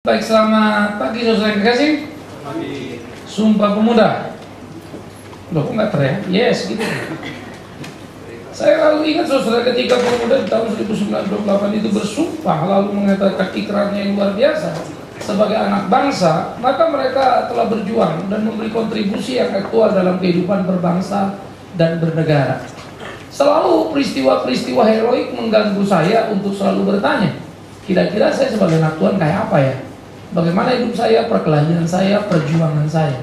Baik, selamat pagi saudara yang kekasih. Sumpah Pemuda. Loh, kok nggak teriak? Yes, gitu. Saya lalu ingat saudara ketika pemuda di tahun 1928 itu bersumpah lalu mengatakan ikrarnya yang luar biasa sebagai anak bangsa, maka mereka telah berjuang dan memberi kontribusi yang aktual dalam kehidupan berbangsa dan bernegara. Selalu peristiwa-peristiwa heroik mengganggu saya untuk selalu bertanya, kira-kira saya sebagai anak Tuhan kayak apa ya? Bagaimana hidup saya, perkelahian saya, perjuangan saya,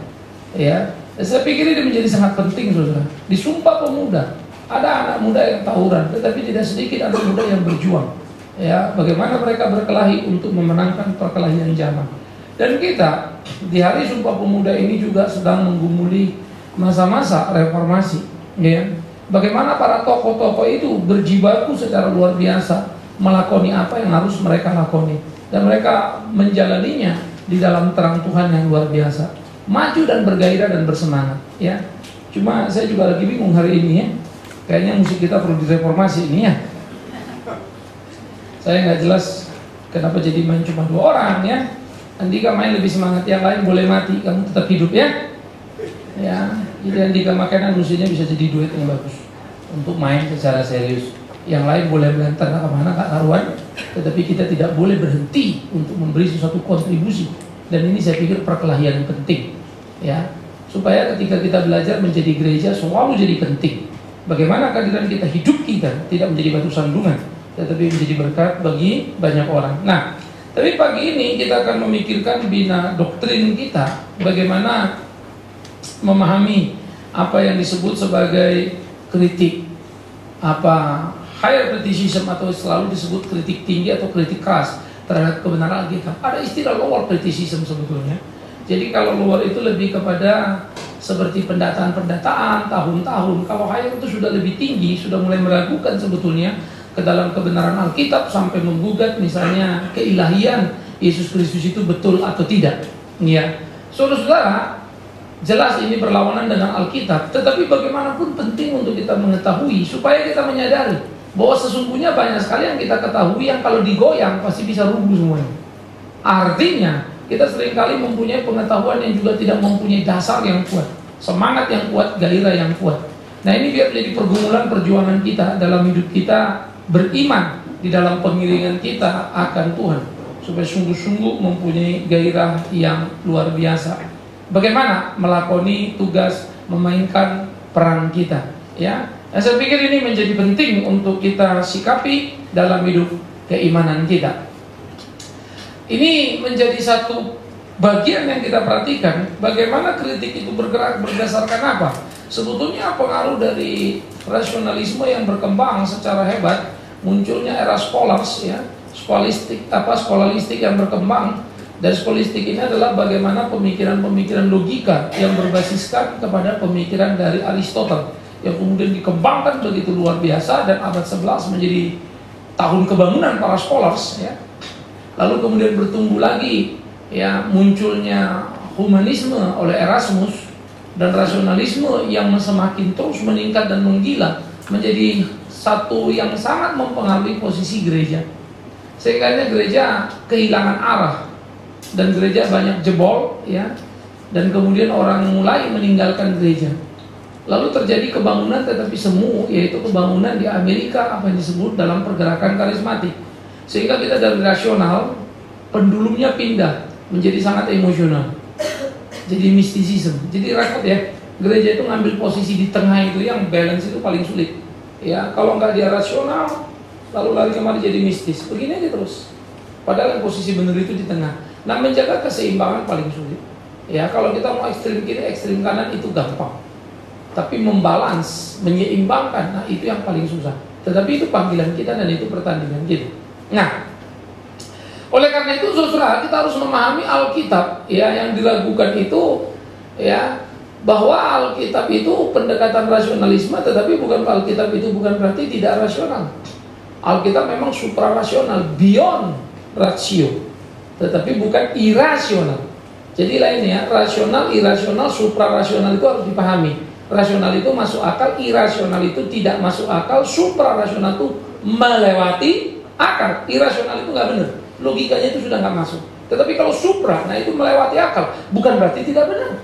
ya. Saya pikir ini menjadi sangat penting, saudara. Di Sumpah Pemuda ada anak muda yang tawuran, tetapi tidak sedikit anak muda yang berjuang, ya. Bagaimana mereka berkelahi untuk memenangkan perkelahian zaman. Dan kita di hari Sumpah Pemuda ini juga sedang menggumuli masa-masa reformasi, ya. Bagaimana para tokoh-tokoh itu berjibaku secara luar biasa melakoni apa yang harus mereka lakoni. Dan mereka menjalaninya di dalam terang Tuhan yang luar biasa, maju dan bergairah dan bersemangat, ya. Cuma saya juga lagi bingung hari ini, ya. Kayaknya musik kita perlu direformasi ini, ya. Saya nggak jelas kenapa jadi main cuma 2 orang, ya. Andika main lebih semangat, yang lain boleh mati, kamu tetap hidup, ya. Ya, jadi Andika makanan musiknya bisa jadi duet yang bagus untuk main secara serius. Yang lain boleh melantar kemana Kak karuan, tetapi kita tidak boleh berhenti untuk memberi sesuatu kontribusi. Dan ini saya pikir perkelahian yang penting, ya, supaya ketika kita belajar menjadi gereja selalu jadi penting. Bagaimana kehadiran kita, hidup kita tidak menjadi batu sandungan, tetapi menjadi berkat bagi banyak orang. Nah, tapi pagi ini kita akan memikirkan bina doktrin kita, bagaimana memahami apa yang disebut sebagai kritik, apa higher criticism atau selalu disebut kritik tinggi atau kritik keras terhadap kebenaran Alkitab. Ada istilah lower criticism sebetulnya. Jadi kalau lower itu lebih kepada seperti pendataan-pendataan tahun-tahun. Kalau higher itu sudah lebih tinggi, sudah mulai meragukan sebetulnya ke dalam kebenaran Alkitab sampai menggugat misalnya keilahian Yesus Kristus itu betul atau tidak. Ya, saudara-saudara, jelas ini berlawanan dengan Alkitab, tetapi bagaimanapun penting untuk kita mengetahui supaya kita menyadari bahwa sesungguhnya banyak sekali yang kita ketahui yang kalau digoyang pasti bisa rubuh semuanya. Artinya kita seringkali mempunyai pengetahuan yang juga tidak mempunyai dasar yang kuat, semangat yang kuat, gairah yang kuat. Nah, ini biar menjadi pergumulan perjuangan kita dalam hidup kita beriman di dalam pengiringan kita akan Tuhan, supaya sungguh-sungguh mempunyai gairah yang luar biasa. Bagaimana melakoni tugas memainkan peran kita, ya. Nah, saya pikir ini menjadi penting untuk kita sikapi dalam hidup keimanan kita. Ini menjadi satu bagian yang kita perhatikan, bagaimana kritik itu bergerak berdasarkan apa? Sebetulnya pengaruh dari rasionalisme yang berkembang secara hebat, munculnya era scholars, ya, skolaristik yang berkembang. Dan skolastik ini adalah bagaimana pemikiran-pemikiran logika yang berbasiskan kepada pemikiran dari Aristoteles yang kemudian dikembangkan begitu luar biasa, dan abad 11 menjadi tahun kebangunan para scholars, ya. Lalu kemudian bertumbuh lagi, ya, munculnya humanisme oleh Erasmus dan rasionalisme yang semakin terus meningkat dan menggila menjadi satu yang sangat mempengaruhi posisi gereja, sehingga gereja kehilangan arah. Dan gereja banyak jebol, ya, dan kemudian orang mulai meninggalkan gereja. Lalu terjadi kebangunan tetapi semu, yaitu kebangunan di Amerika apa yang disebut dalam pergerakan karismatik. Sehingga kita dari rasional, pendulumnya pindah menjadi sangat emosional, jadi mistisisme. Jadi repot, ya, gereja itu ngambil posisi di tengah itu, yang balance itu paling sulit, ya. Kalau nggak dia rasional, lalu lari kemari jadi mistis, begini aja terus. Padahal posisi benar itu di tengah. Nah, menjaga keseimbangan paling sulit, ya. Kalau kita mau ekstrim kiri, ekstrim kanan itu gampang, tapi membalans, menyeimbangkan, nah itu yang paling susah. Tetapi itu panggilan kita dan itu pertandingan kita. Nah, oleh karena itu saudara, kita harus memahami Alkitab, ya, yang diragukan itu, ya, bahwa Alkitab itu pendekatan rasionalisme, tetapi bukan Alkitab itu bukan berarti tidak rasional. Alkitab memang suprarasional, beyond rasio, tetapi bukan irasional. Jadi lainnya, rasional, irasional, suprarasional itu harus dipahami. Rasional itu masuk akal, irasional itu tidak masuk akal, suprarasional itu melewati akal. Irasional itu nggak benar, logikanya itu sudah nggak masuk. Tetapi kalau supra, nah itu melewati akal. Bukan berarti tidak benar.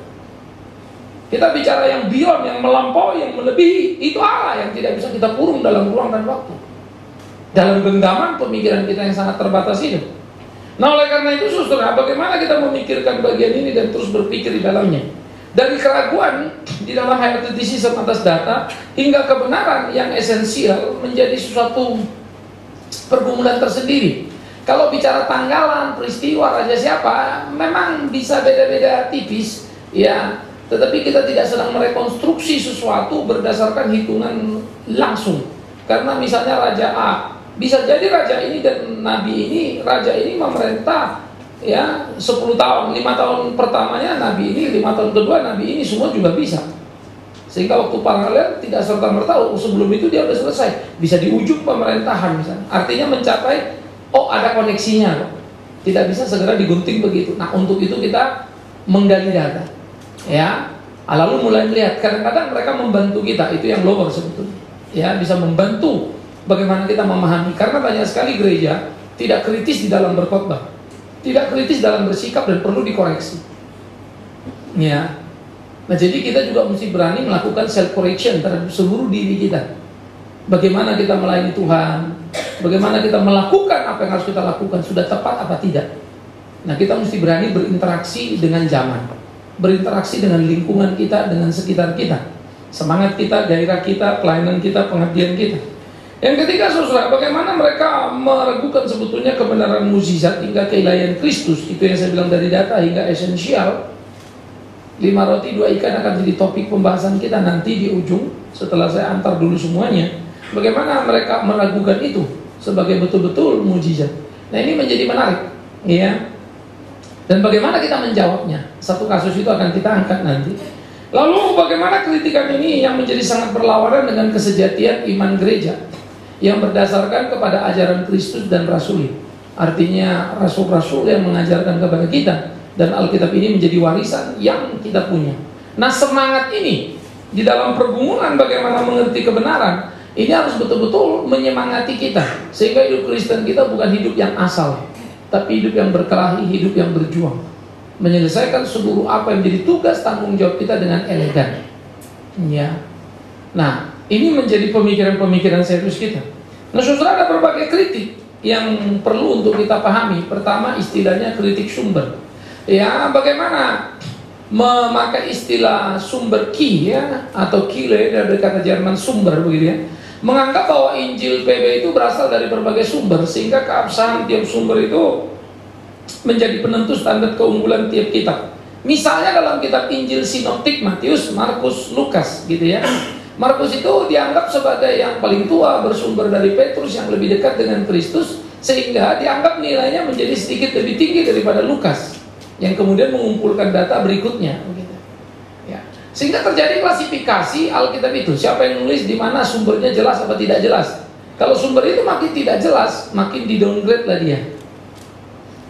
Kita bicara yang beyond, yang melampaui, yang melebihi, itu Allah yang tidak bisa kita kurung dalam ruang dan waktu, dalam genggaman pemikiran kita yang sangat terbatas itu. Nah oleh karena itu saudara, bagaimana kita memikirkan bagian ini dan terus berpikir di dalamnya, dari keraguan di dalam hypothesis atas data hingga kebenaran yang esensial menjadi sesuatu pergumulan tersendiri. Kalau bicara tanggalan, peristiwa, raja siapa, memang bisa beda-beda tipis, ya. Tetapi kita tidak sedang merekonstruksi sesuatu berdasarkan hitungan langsung. Karena misalnya Raja A, bisa jadi raja ini dan nabi ini, raja ini memerintah ya 10 tahun, 5 tahun pertamanya nabi ini, 5 tahun kedua nabi ini, semua juga bisa. Sehingga waktu paralel tidak serta-merta sebelum itu dia sudah selesai. Bisa di ujung pemerintahan misalnya. Artinya mencapai, oh ada koneksinya. Tidak bisa segera digunting begitu. Nah untuk itu kita menggali data. Ya, lalu mulai melihat. Kadang-kadang mereka membantu kita, itu yang lower sebetulnya. Ya, bisa membantu bagaimana kita memahami. Karena banyak sekali gereja tidak kritis di dalam berkhotbah, tidak kritis dalam bersikap dan perlu dikoreksi. Ya, nah jadi kita juga mesti berani melakukan self correction terhadap seluruh diri kita. Bagaimana kita melayani Tuhan, bagaimana kita melakukan apa yang harus kita lakukan, sudah tepat apa tidak. Nah kita mesti berani berinteraksi dengan zaman, berinteraksi dengan lingkungan kita, dengan sekitar kita, semangat kita, gairah kita, pelayanan kita, pengabdian kita. Yang ketiga saudara, bagaimana mereka meragukan sebetulnya kebenaran mukjizat hingga keilahian Kristus. Itu yang saya bilang dari data hingga esensial. 5 roti 2 ikan akan jadi topik pembahasan kita nanti di ujung, setelah saya antar dulu semuanya. Bagaimana mereka meragukan itu sebagai betul-betul mukjizat. Nah ini menjadi menarik, ya. Dan bagaimana kita menjawabnya? Satu kasus itu akan kita angkat nanti. Lalu bagaimana kritikan ini yang menjadi sangat berlawanan dengan kesejatian iman gereja yang berdasarkan kepada ajaran Kristus dan Rasul. Artinya rasul-rasul yang mengajarkan kepada kita, dan Alkitab ini menjadi warisan yang kita punya. Nah semangat ini di dalam pergumulan bagaimana mengerti kebenaran, ini harus betul-betul menyemangati kita, sehingga hidup Kristen kita bukan hidup yang asal, tapi hidup yang berkelahi, hidup yang berjuang, menyelesaikan seluruh apa yang menjadi tugas tanggung jawab kita dengan elegan. Ya. Nah, ini menjadi pemikiran-pemikiran serius kita. Nah, saudara, ada berbagai kritik yang perlu untuk kita pahami. Pertama, istilahnya kritik sumber. Ya, bagaimana memakai istilah sumber key ya, atau kile dari kata Jerman sumber begitu ya. Menganggap bahwa Injil PB itu berasal dari berbagai sumber, sehingga keabsahan tiap sumber itu menjadi penentu standar keunggulan tiap kitab. Misalnya dalam kitab Injil sinoptik Matius, Markus, Lukas gitu ya. Markus itu dianggap sebagai yang paling tua, bersumber dari Petrus yang lebih dekat dengan Kristus, sehingga dianggap nilainya menjadi sedikit lebih tinggi daripada Lukas yang kemudian mengumpulkan data berikutnya begitu. Ya. Sehingga terjadi klasifikasi Alkitab itu, siapa yang nulis, di mana sumbernya jelas apa tidak jelas. Kalau sumber itu makin tidak jelas, makin di downgrade lah dia.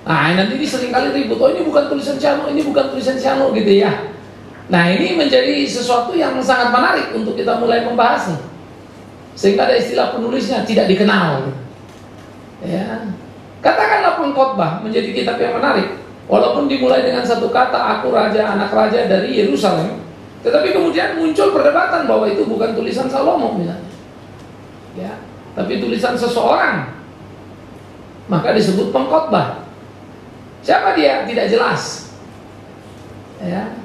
Nah nanti ini seringkali ribut, oh ini bukan tulisan Ciano, ini bukan tulisan Ciano gitu ya. Nah ini menjadi sesuatu yang sangat menarik untuk kita mulai membahasnya. Sehingga ada istilah penulisnya tidak dikenal. Ya. Katakanlah Pengkhotbah menjadi kitab yang menarik, walaupun dimulai dengan satu kata, aku raja, anak raja dari Yerusalem. Tetapi kemudian muncul perdebatan bahwa itu bukan tulisan Salomo misalnya, ya, tapi tulisan seseorang. Maka disebut Pengkhotbah. Siapa dia? Tidak jelas. Ya.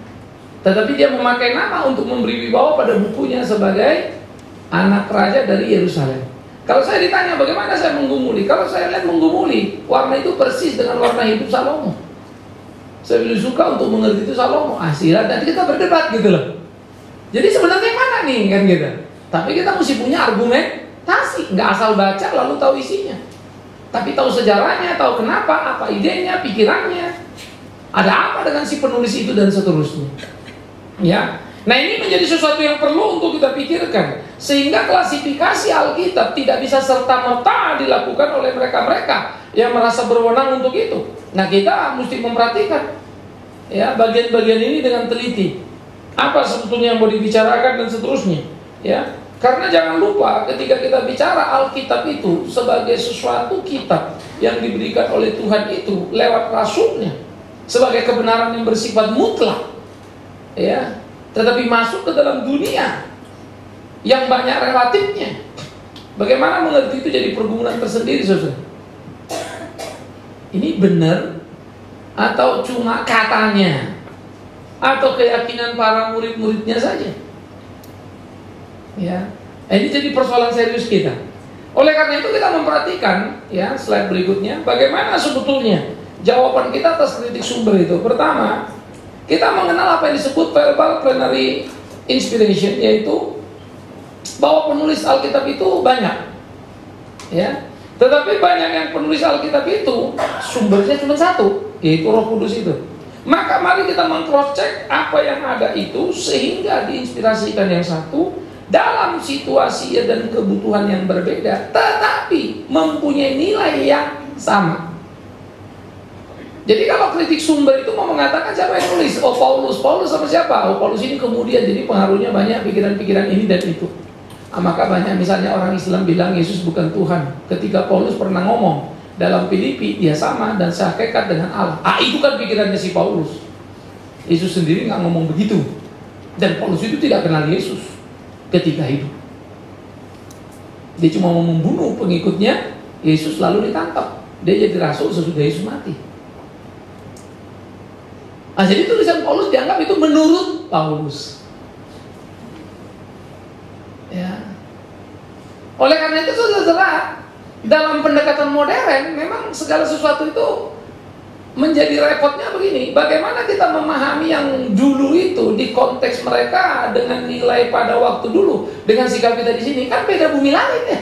Tetapi dia memakai nama untuk memberi wibawa pada bukunya sebagai anak raja dari Yerusalem. Kalau saya ditanya bagaimana saya menggumuli, kalau saya lihat menggumuli, warna itu persis dengan warna hidup Salomo. Saya lebih suka untuk mengerti itu Salomo. Silakan nanti kita berdebat gitu loh. Jadi sebenarnya mana nih kan gitu. Tapi kita mesti punya argumentasi, nggak asal baca lalu tahu isinya. Tapi tahu sejarahnya, tahu kenapa, apa idenya, pikirannya. Ada apa dengan si penulis itu dan seterusnya. Ya. Nah ini menjadi sesuatu yang perlu untuk kita pikirkan, sehingga klasifikasi Alkitab tidak bisa serta-merta dilakukan oleh mereka-mereka yang merasa berwenang untuk itu. Nah kita mesti memperhatikan ya bagian-bagian ini dengan teliti. Apa sebetulnya yang mau dibicarakan dan seterusnya. Ya, karena jangan lupa ketika kita bicara Alkitab itu sebagai sesuatu kitab yang diberikan oleh Tuhan itu lewat rasulnya sebagai kebenaran yang bersifat mutlak, ya, tetapi masuk ke dalam dunia yang banyak relatifnya. Bagaimana mengerti itu jadi pergumulan tersendiri, saudara. Ini benar atau cuma katanya atau keyakinan para murid-muridnya saja? Ya, ini jadi persoalan serius kita. Oleh karena itu kita memperhatikan, ya, slide berikutnya, bagaimana sebetulnya jawaban kita atas kritik sumber itu. Pertama, kita mengenal apa yang disebut verbal plenary inspiration, yaitu bahwa penulis Alkitab itu banyak, ya. Tetapi banyak yang penulis Alkitab itu sumbernya cuma satu, yaitu Roh Kudus itu. Maka mari kita meng-cross check apa yang ada itu sehingga diinspirasikan yang satu dalam situasi dan kebutuhan yang berbeda, tetapi mempunyai nilai yang sama. Jadi kalau kritik sumber itu mau mengatakan siapa yang nulis? Oh, Paulus. Paulus sama siapa? Oh, Paulus ini kemudian jadi pengaruhnya banyak pikiran-pikiran ini dan itu. Maka banyak misalnya orang Islam bilang Yesus bukan Tuhan. Ketika Paulus pernah ngomong dalam Filipi, dia sama dan sehakikat dengan Allah. Itu kan pikirannya si Paulus. Yesus sendiri nggak ngomong begitu. Dan Paulus itu tidak kenal Yesus ketika hidup. Dia cuma mau membunuh pengikutnya, Yesus lalu ditangkap. Dia jadi rasul sesudah Yesus mati. Jadi tulisan Paulus dianggap itu menurut Paulus. Ya. Oleh karena itu saudara, dalam pendekatan modern memang segala sesuatu itu menjadi repotnya begini. Bagaimana kita memahami yang dulu itu di konteks mereka dengan nilai pada waktu dulu dengan sikap kita di sini, kan beda bumi langit ya.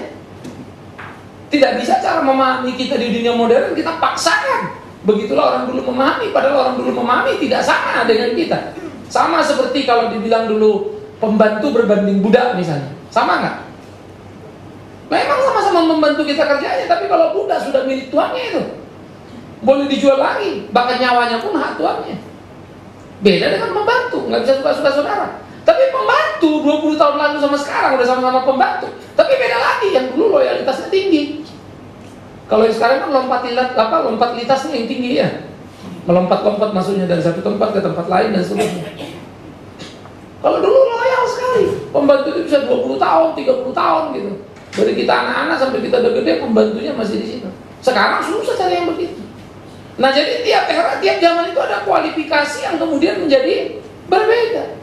Tidak bisa cara memahami kita di dunia modern kita paksakan. Begitulah orang dulu memahami, padahal orang dulu memahami tidak sama dengan kita. Sama seperti kalau dibilang dulu pembantu berbanding budak misalnya, sama nggak? Memang sama-sama membantu kita kerjanya, tapi kalau budak sudah milik tuannya itu boleh dijual lagi, bahkan nyawanya pun hak tuannya. Beda dengan pembantu, nggak bisa suka-suka saudara. Tapi pembantu 20 tahun lalu sama sekarang udah sama-sama pembantu, tapi beda lagi. Yang dulu loyalitasnya tinggi. Kalau sekarang kan lompat lintasnya yang tinggi ya, melompat-lompat maksudnya dari satu tempat ke tempat lain dan seterusnya. Kalau dulu loyal sekali, pembantu itu bisa 20 tahun, 30 tahun gitu. Dari kita anak-anak sampai kita udah gede, pembantunya masih di situ. Sekarang susah cari yang begitu. Nah, jadi tiap era, tiap zaman itu ada kualifikasi yang kemudian menjadi berbeda.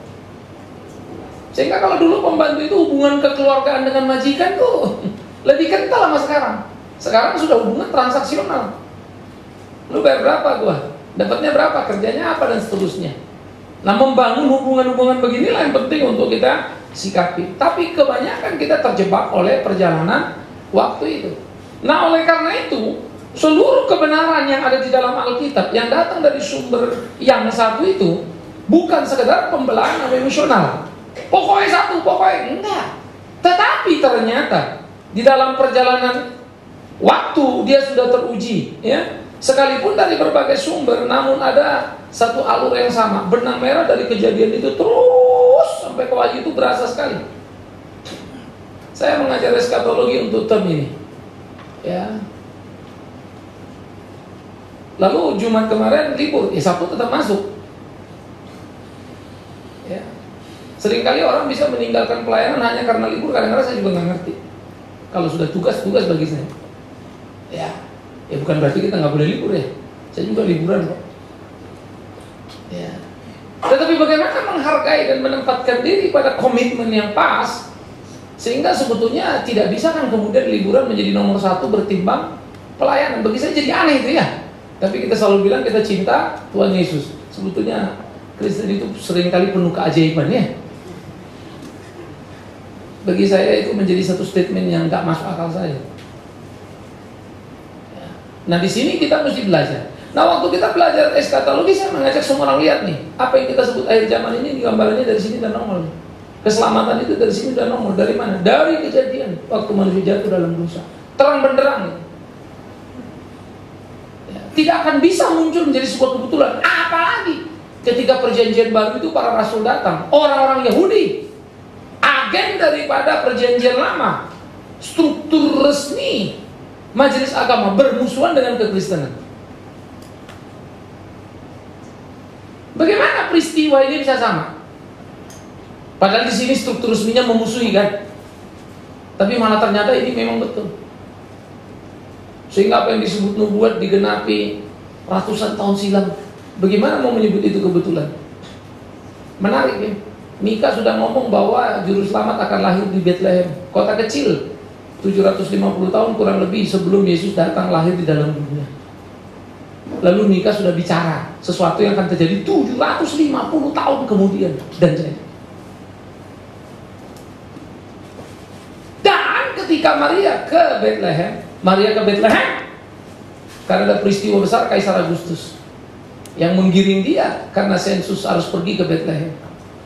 Sehingga kalau dulu pembantu itu hubungan kekeluargaan dengan majikan tuh lebih kental sama sekarang. Sekarang sudah hubungan transaksional. Lu bayar berapa gua? Dapatnya berapa? Kerjanya apa dan seterusnya. Nah, membangun hubungan-hubungan beginilah yang penting untuk kita sikapi. Tapi kebanyakan kita terjebak oleh perjalanan waktu itu. Nah, oleh karena itu seluruh kebenaran yang ada di dalam Alkitab yang datang dari sumber yang satu itu bukan sekedar pembelahan emosional. Pokoknya satu, pokoknya enggak. Tetapi ternyata di dalam perjalanan waktu dia sudah teruji, ya. Sekalipun dari berbagai sumber, namun ada satu alur yang sama. Benang merah dari kejadian itu terus sampai ke Wahyu itu berasa sekali. Saya mengajar eskatologi untuk term ini, ya. Lalu Jumat kemarin libur, Sabtu tetap masuk. Ya. Seringkali orang bisa meninggalkan pelayanan hanya karena libur. Kadang-kadang saya juga nggak ngerti. Kalau sudah tugas bagi saya. Ya bukan berarti kita nggak boleh libur ya. Saya juga liburan kok. Ya. Tetapi bagaimana menghargai dan menempatkan diri pada komitmen yang pas, sehingga sebetulnya tidak bisa kan kemudian liburan menjadi nomor satu bertimbang pelayanan. Bagi saya jadi aneh itu ya. Tapi kita selalu bilang kita cinta Tuhan Yesus. Sebetulnya Kristen itu seringkali penuh keajaiban ya. Bagi saya itu menjadi satu statement yang nggak masuk akal saya. Nah, di sini kita mesti belajar. Nah, waktu kita belajar eskatologi, saya mengajak semua orang lihat nih, apa yang kita sebut akhir zaman ini gambarannya dari sini dan nongol. Keselamatan itu dari sini dan nongol. Dari mana? Dari kejadian waktu manusia jatuh dalam dosa. Terang benderang. Ya, tidak akan bisa muncul menjadi sebuah kebetulan. Apalagi ketika perjanjian baru itu para rasul datang, orang-orang Yahudi, agen daripada perjanjian lama, struktur resmi majelis agama bermusuhan dengan kekristenan. Bagaimana peristiwa ini bisa sama? Padahal di sini struktur resminya memusuhi kan? Tapi malah ternyata ini memang betul. Sehingga apa yang disebut nubuat digenapi ratusan tahun silam. Bagaimana mau menyebut itu kebetulan? Menarik ya. Mika sudah ngomong bahwa juru selamat akan lahir di Bethlehem, kota kecil, 750 tahun kurang lebih sebelum Yesus datang lahir di dalam dunia. Lalu Mika sudah bicara sesuatu yang akan terjadi 750 tahun kemudian dan jadi. Dan ketika Maria ke Bethlehem karena ada peristiwa besar Kaisar Agustus yang menggiring dia karena sensus harus pergi ke Bethlehem.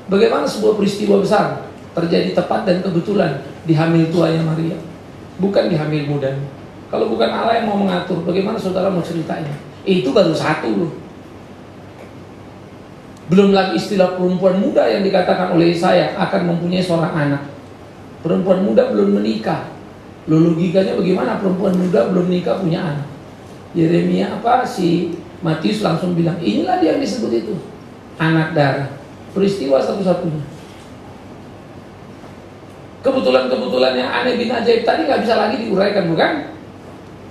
Bagaimana sebuah peristiwa besar terjadi tepat dan kebetulan di hamil tuanya Maria, bukan di hamil mudanya. Kalau bukan Allah yang mau mengatur, bagaimana saudara mau ceritanya? Itu baru satu loh. Belum lagi istilah perempuan muda yang dikatakan oleh Yesaya akan mempunyai seorang anak. Perempuan muda belum menikah. Loh, logikanya bagaimana perempuan muda belum menikah punya anak? Yeremia si Matius langsung bilang, inilah dia yang disebut itu, anak darah. Peristiwa satu-satunya. Kebetulan-kebetulan yang aneh bin ajaib tadi nggak bisa lagi diuraikan, bukan?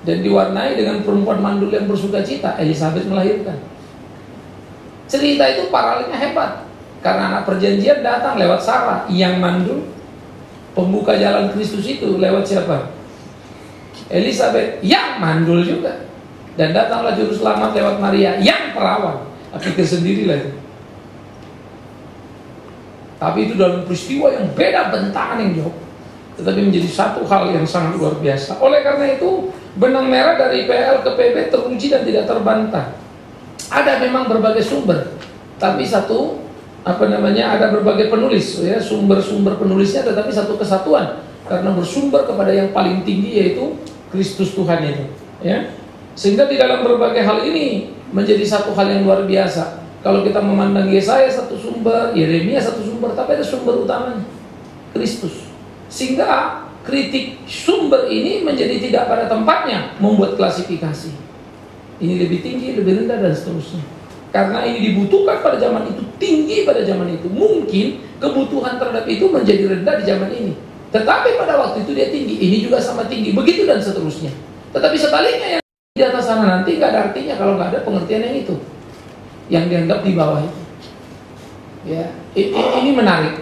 Dan diwarnai dengan perempuan mandul yang bersuka cita, Elizabeth melahirkan. Cerita itu paralelnya hebat, karena anak perjanjian datang lewat Sarah yang mandul. Pembuka jalan Kristus itu lewat siapa? Elizabeth yang mandul juga. Dan datanglah juru selamat lewat Maria yang perawan. Pikir sendirilah itu. Tapi itu dalam peristiwa yang beda bentangan yang jauh, tetapi menjadi satu hal yang sangat luar biasa. Oleh karena itu, benang merah dari PL ke PB teruji dan tidak terbantah. Ada memang berbagai sumber, tapi ada berbagai penulis, ya, sumber-sumber penulisnya, tetapi satu kesatuan karena bersumber kepada yang paling tinggi, yaitu Kristus Tuhan itu. Ya, sehingga di dalam berbagai hal ini menjadi satu hal yang luar biasa. Kalau kita memandang Yesaya satu sumber, Yeremia satu sumber, tapi ada sumber utamanya, Kristus. Sehingga kritik sumber ini menjadi tidak pada tempatnya, membuat klasifikasi. Ini lebih tinggi, lebih rendah, dan seterusnya. Karena ini dibutuhkan pada zaman itu, tinggi pada zaman itu. Mungkin kebutuhan terhadap itu menjadi rendah di zaman ini. Tetapi pada waktu itu dia tinggi, ini juga sama tinggi, begitu dan seterusnya. Tetapi sebaliknya yang di atas sana nanti nggak ada artinya kalau nggak ada pengertian yang itu, yang dianggap di bawah itu. Ya, ini menarik.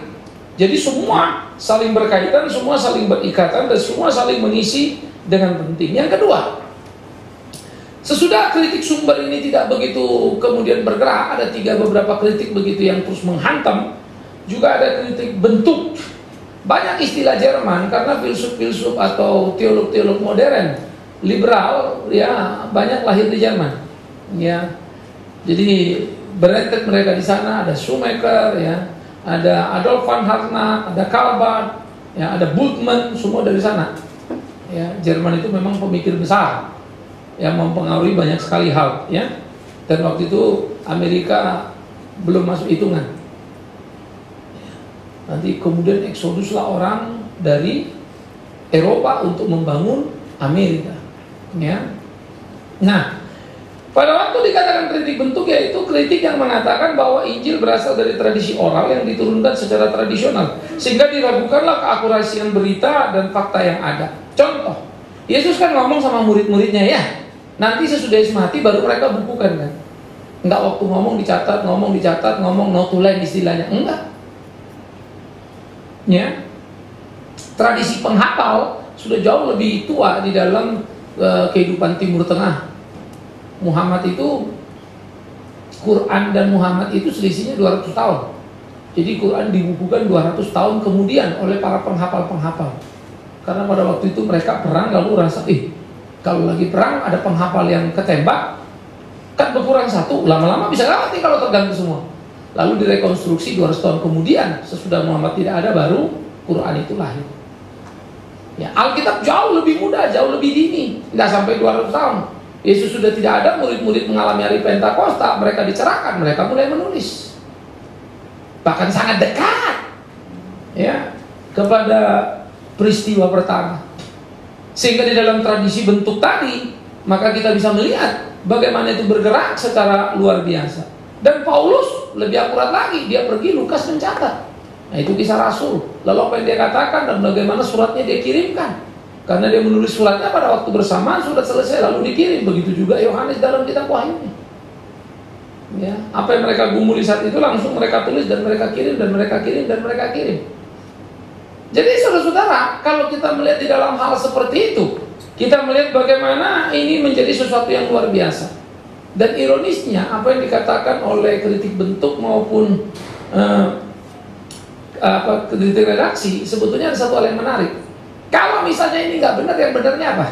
Jadi semua saling berkaitan, semua saling berikatan, dan semua saling mengisi dengan penting. Yang kedua, sesudah kritik sumber ini tidak begitu kemudian bergerak, ada beberapa kritik begitu yang terus menghantam. Juga ada kritik bentuk. Banyak istilah Jerman karena filsuf-filsuf atau teolog-teolog modern liberal, ya, banyak lahir di Jerman. Ya. Jadi berentet mereka di sana, ada Schumacher, ya, ada Adolf von Harnack, ada Karl Barth, ya, ada Bultmann, semua dari sana. Ya, Jerman itu memang pemikir besar yang mempengaruhi banyak sekali hal, ya. Dan waktu itu Amerika belum masuk hitungan. Nanti kemudian eksoduslah orang dari Eropa untuk membangun Amerika, ya. Nah, pada waktu dikatakan kritik bentuk, yaitu kritik yang mengatakan bahwa Injil berasal dari tradisi oral yang diturunkan secara tradisional, sehingga diragukanlah keakurasian berita dan fakta yang ada. Contoh, Yesus kan ngomong sama murid-muridnya, ya, nanti sesudah Yesus mati baru mereka bukukan, kan? Enggak waktu ngomong dicatat, ngomong notulen istilahnya, enggak. Ya, tradisi penghafal sudah jauh lebih tua di dalam kehidupan Timur Tengah. Muhammad itu, Quran dan Muhammad itu selisihnya 200 tahun. Jadi Quran dibukukan 200 tahun kemudian oleh para penghafal-penghafal. Karena pada waktu itu mereka perang, lalu rasa, kalau lagi perang ada penghafal yang ketembak, kan berkurang satu, lama-lama bisa mati kalau terganggu semua. Lalu direkonstruksi 200 tahun kemudian, sesudah Muhammad tidak ada, baru Quran itu lahir. Ya, Alkitab jauh lebih muda, jauh lebih dini, nggak sampai 200 tahun. Yesus sudah tidak ada, murid-murid mengalami hari Pentakosta, mereka dicerahkan, mereka mulai menulis. Bahkan sangat dekat, ya, kepada peristiwa pertama. Sehingga di dalam tradisi bentuk tadi, maka kita bisa melihat bagaimana itu bergerak secara luar biasa. Dan Paulus lebih akurat lagi, dia pergi, Lukas mencatat. Nah, itu kisah Rasul. Lalu apa yang dia katakan dan bagaimana suratnya dia kirimkan. Karena dia menulis suratnya pada waktu bersamaan, surat selesai lalu dikirim. Begitu juga Yohanes dalam kitab Wahyu. Ya, apa yang mereka gumuli saat itu langsung mereka tulis dan mereka kirim dan mereka kirim dan mereka kirim. Jadi saudara-saudara, kalau kita melihat di dalam hal seperti itu, kita melihat bagaimana ini menjadi sesuatu yang luar biasa. Dan ironisnya, apa yang dikatakan oleh kritik bentuk maupun kritik redaksi, sebetulnya ada satu hal yang menarik. Kalau misalnya ini nggak benar, yang benarnya apa?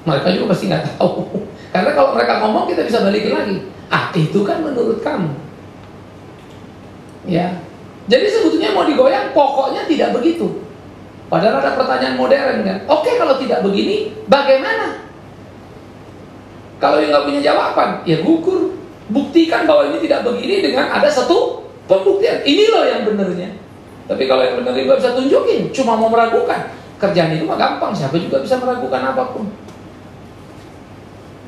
Mereka juga pasti nggak tahu. Karena kalau mereka ngomong, kita bisa balikin lagi. Itu kan menurut kamu. Ya. Jadi sebetulnya mau digoyang, pokoknya tidak begitu. Padahal ada pertanyaan modern kan. Oke, kalau tidak begini, bagaimana? Kalau yang nggak punya jawaban, ya gugur. Buktikan bahwa ini tidak begini dengan ada satu pembuktian. Ini loh yang benernya. Tapi kalau yang bener nggak bisa tunjukin, cuma mau meragukan. Kerjaan itu mah gampang, siapa juga bisa meragukan apapun.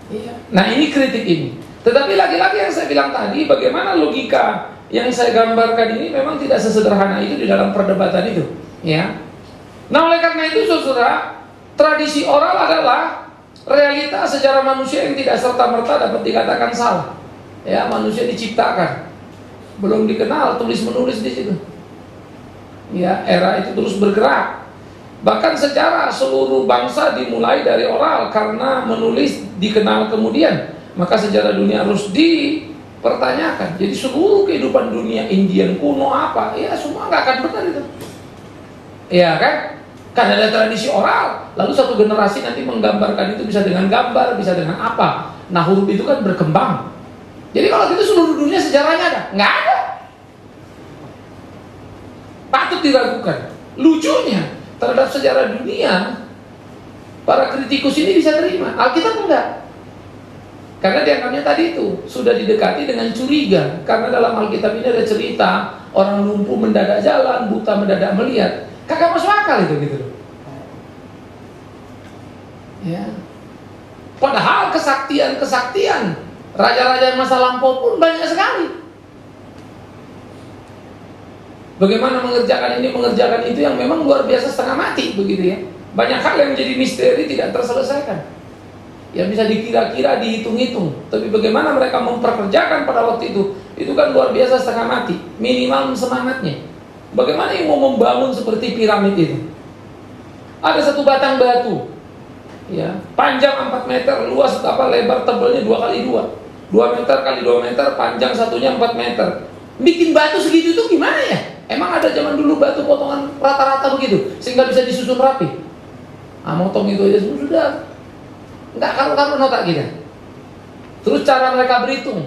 Iya. Nah, ini kritik ini. Tetapi lagi-lagi yang saya bilang tadi, bagaimana logika yang saya gambarkan ini memang tidak sesederhana itu di dalam perdebatan itu, ya. Nah, oleh karena itu, saudara, tradisi oral adalah realita secara manusia yang tidak serta-merta dapat dikatakan salah. Ya, manusia diciptakan, belum dikenal tulis-menulis di situ. Ya, era itu terus bergerak. Bahkan secara seluruh bangsa dimulai dari oral karena menulis dikenal kemudian. Maka sejarah dunia harus dipertanyakan. Jadi seluruh kehidupan dunia, Indian kuno apa, ya semua nggak akan benar itu. Ya kan? Karena ada tradisi oral, lalu satu generasi nanti menggambarkan itu bisa dengan gambar, bisa dengan apa. Nah, huruf itu kan berkembang. Jadi kalau gitu seluruh dunia sejarahnya ada? Nggak ada. Patut diragukan. Lucunya, terhadap sejarah dunia, para kritikus ini bisa terima. Alkitab enggak. Karena dianggapnya tadi itu sudah didekati dengan curiga. Karena dalam Alkitab ini ada cerita orang lumpuh mendadak jalan, buta mendadak melihat. Kagak masuk akal itu gitu loh. Ya. Padahal kesaktian raja-raja masa lampau pun banyak sekali. Bagaimana mengerjakan ini, mengerjakan itu yang memang luar biasa setengah mati begitu ya. Banyak hal yang menjadi misteri tidak terselesaikan. Yang bisa dikira-kira, dihitung-hitung. Tapi bagaimana mereka memperkerjakan pada waktu itu kan luar biasa setengah mati. Minimal semangatnya. Bagaimana yang mau membangun seperti piramid itu? Ada satu batang batu, ya, panjang 4 meter, luas lebar tebalnya 2 kali 2. 2 meter kali 2 meter, panjang satunya 4 meter. Bikin batu segitu itu gimana ya? Emang ada zaman dulu batu potongan rata-rata begitu sehingga bisa disusun rapi? Motong itu aja sudah nggak karu-karuan otak kita. Terus cara mereka berhitung,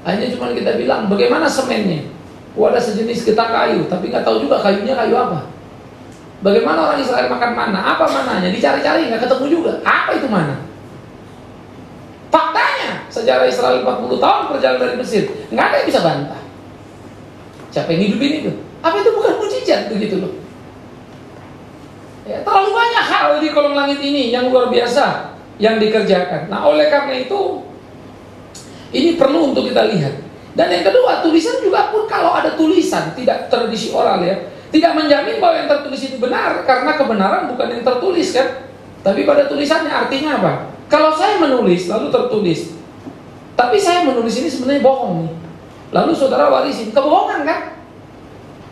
hanya cuma kita bilang bagaimana semennya. Ada sejenis getah kayu, tapi nggak tahu juga kayunya kayu apa. Bagaimana orang Israel makan mana? Apa mananya? Dicari-cari nggak ketemu juga. Apa itu mana? Faktanya, sejarah Israel 40 tahun perjalanan dari Mesir, nggak ada yang bisa bantah. Siapa yang hidupin itu? Apa itu bukan mujizat begitu loh? Ya, terlalu banyak hal di kolong langit ini yang luar biasa yang dikerjakan. Nah, oleh karena itu ini perlu untuk kita lihat. Dan yang kedua, tulisan juga pun kalau ada tulisan tidak tradisi oral ya, tidak menjamin bahwa yang tertulis itu benar, karena kebenaran bukan yang tertulis kan, tapi pada tulisannya. Artinya apa? Kalau saya menulis lalu tertulis, tapi saya menulis ini sebenarnya bohong nih, lalu saudara warisin, kebohongan kan?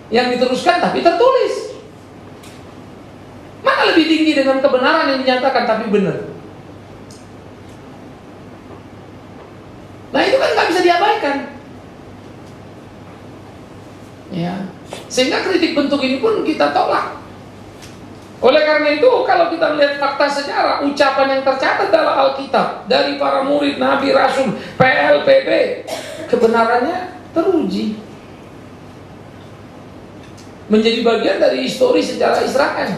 Yang diteruskan tapi tertulis. Mana lebih tinggi dengan kebenaran yang dinyatakan tapi benar? Nah, itu kan nggak bisa diabaikan. Ya, sehingga kritik bentuk ini pun kita tolak. Oleh karena itu, kalau kita melihat fakta sejarah, ucapan yang tercatat dalam Alkitab dari para murid, nabi, rasul, PLPB, kebenarannya teruji. Menjadi bagian dari histori sejarah Israel.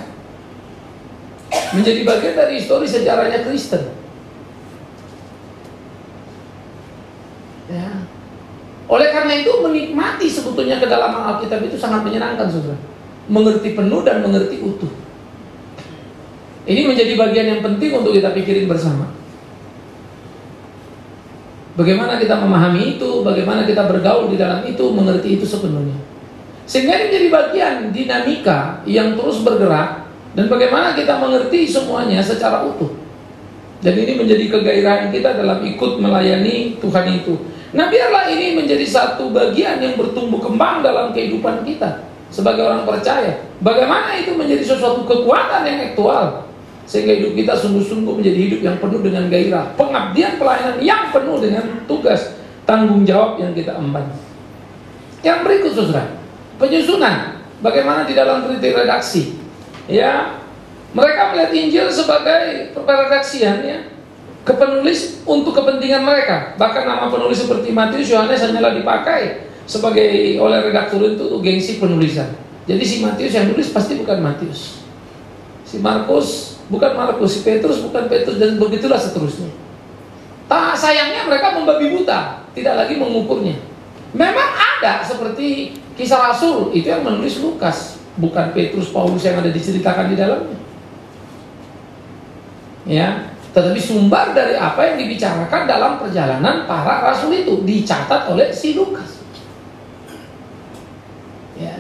Menjadi bagian dari histori sejarahnya Kristen. Ya. Oleh karena itu menikmati sebetulnya kedalaman Alkitab itu sangat menyenangkan, saudara. Mengerti penuh dan mengerti utuh. Ini menjadi bagian yang penting untuk kita pikirin bersama. Bagaimana kita memahami itu, bagaimana kita bergaul di dalam itu, mengerti itu sepenuhnya. Sehingga ini menjadi bagian dinamika yang terus bergerak, dan bagaimana kita mengerti semuanya secara utuh. Dan ini menjadi kegairahan kita dalam ikut melayani Tuhan itu. Nah, biarlah ini menjadi satu bagian yang bertumbuh kembang dalam kehidupan kita sebagai orang percaya. Bagaimana itu menjadi sesuatu kekuatan yang aktual, sehingga hidup kita sungguh-sungguh menjadi hidup yang penuh dengan gairah, pengabdian pelayanan yang penuh dengan tugas, tanggung jawab yang kita emban. Yang berikut, saudara, penyusunan. Bagaimana di dalam kritik redaksi, ya, mereka melihat Injil sebagai peredaksian, ya, kepenulis untuk kepentingan mereka. Bahkan nama penulis seperti Matius, Yohanes hanyalah dipakai sebagai oleh redaktur itu untuk gengsi penulisan. Jadi si Matius yang nulis pasti bukan Matius, si Markus bukan Markus, si Petrus bukan Petrus, dan begitulah seterusnya. Tak sayangnya mereka membabi buta, tidak lagi mengukurnya. Memang ada seperti Kisah Rasul, itu yang menulis Lukas, bukan Petrus, Paulus yang ada diceritakan di dalamnya. Ya, tetapi sumber dari apa yang dibicarakan dalam perjalanan para rasul itu dicatat oleh si Lukas. Ya.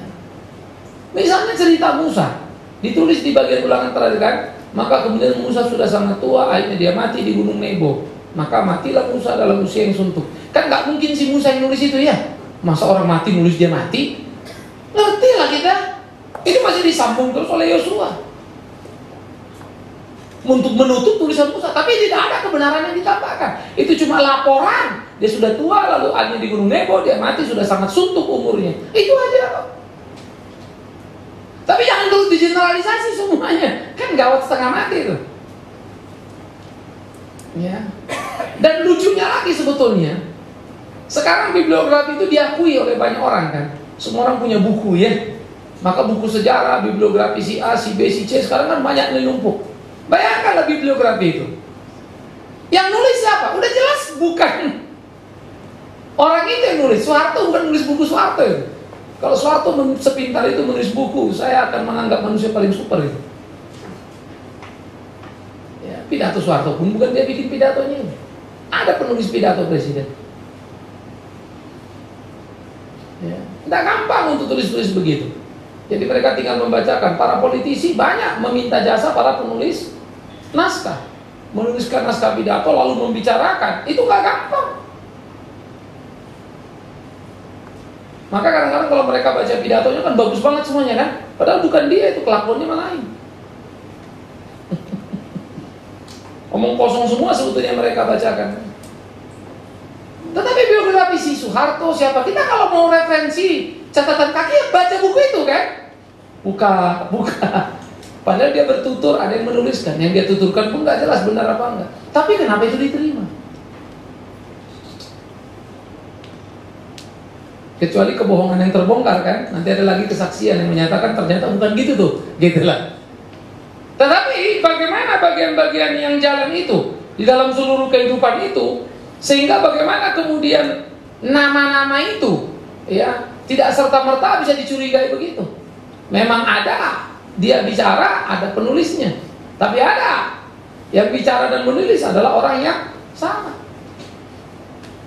Misalnya cerita Musa, ditulis di bagian ulangan terakhir kan. Maka kemudian Musa sudah sangat tua, akhirnya dia mati di gunung Nebo. Maka matilah Musa dalam usia yang suntuk. Kan gak mungkin si Musa yang nulis itu, ya. Masa orang mati nulis dia mati? Ngerti lah kita. Itu masih disambung terus oleh Yosua untuk menutup tulisan Musa. Tapi tidak ada kebenaran yang ditambahkan. Itu cuma laporan. Dia sudah tua, lalu akhirnya di gunung Nebo, dia mati sudah sangat suntuk umurnya. Itu aja. Tapi jangan terus digeneralisasi semuanya. Kan gawat setengah mati itu. Ya. Dan lucunya lagi sebetulnya, sekarang bibliografi itu diakui oleh banyak orang kan. Semua orang punya buku, ya. Maka buku sejarah, bibliografi si A, si B, si C sekarang kan banyak menumpuk. Bayangkanlah bibliografi itu. Yang nulis siapa? Udah jelas bukan orang itu yang nulis. Soeharto bukan nulis buku Soeharto itu. Kalau Soeharto sepintar itu menulis buku, saya akan menganggap manusia paling super itu. Ya, pidato Soeharto pun bukan dia bikin pidatonya. Ada penulis pidato presiden. Ya, tidak gampang untuk tulis-tulis begitu. Jadi mereka tinggal membacakan. Para politisi banyak meminta jasa para penulis naskah, menuliskan naskah pidato lalu membicarakan. Itu nggak gampang. Maka kadang-kadang kalau mereka baca pidatonya kan bagus banget semuanya kan, padahal bukan dia, itu kelakuannya malah lain. Omong kosong semua sebetulnya mereka bacakan. Tetapi biografi si Soeharto siapa? Kita kalau mau referensi catatan kaki baca buku itu kan, buka. Padahal dia bertutur, ada yang menuliskan, yang dia tuturkan pun nggak jelas benar apa enggak. Tapi kenapa itu diterima? Kecuali kebohongan yang terbongkar kan, nanti ada lagi kesaksian yang menyatakan ternyata bukan gitu tuh, gitulah. Tetapi bagaimana bagian-bagian yang jalan itu di dalam seluruh kehidupan itu, sehingga bagaimana kemudian nama-nama itu, ya, tidak serta-merta bisa dicurigai begitu. Memang ada, dia bicara, ada penulisnya, tapi ada yang bicara dan menulis adalah orang yang sama.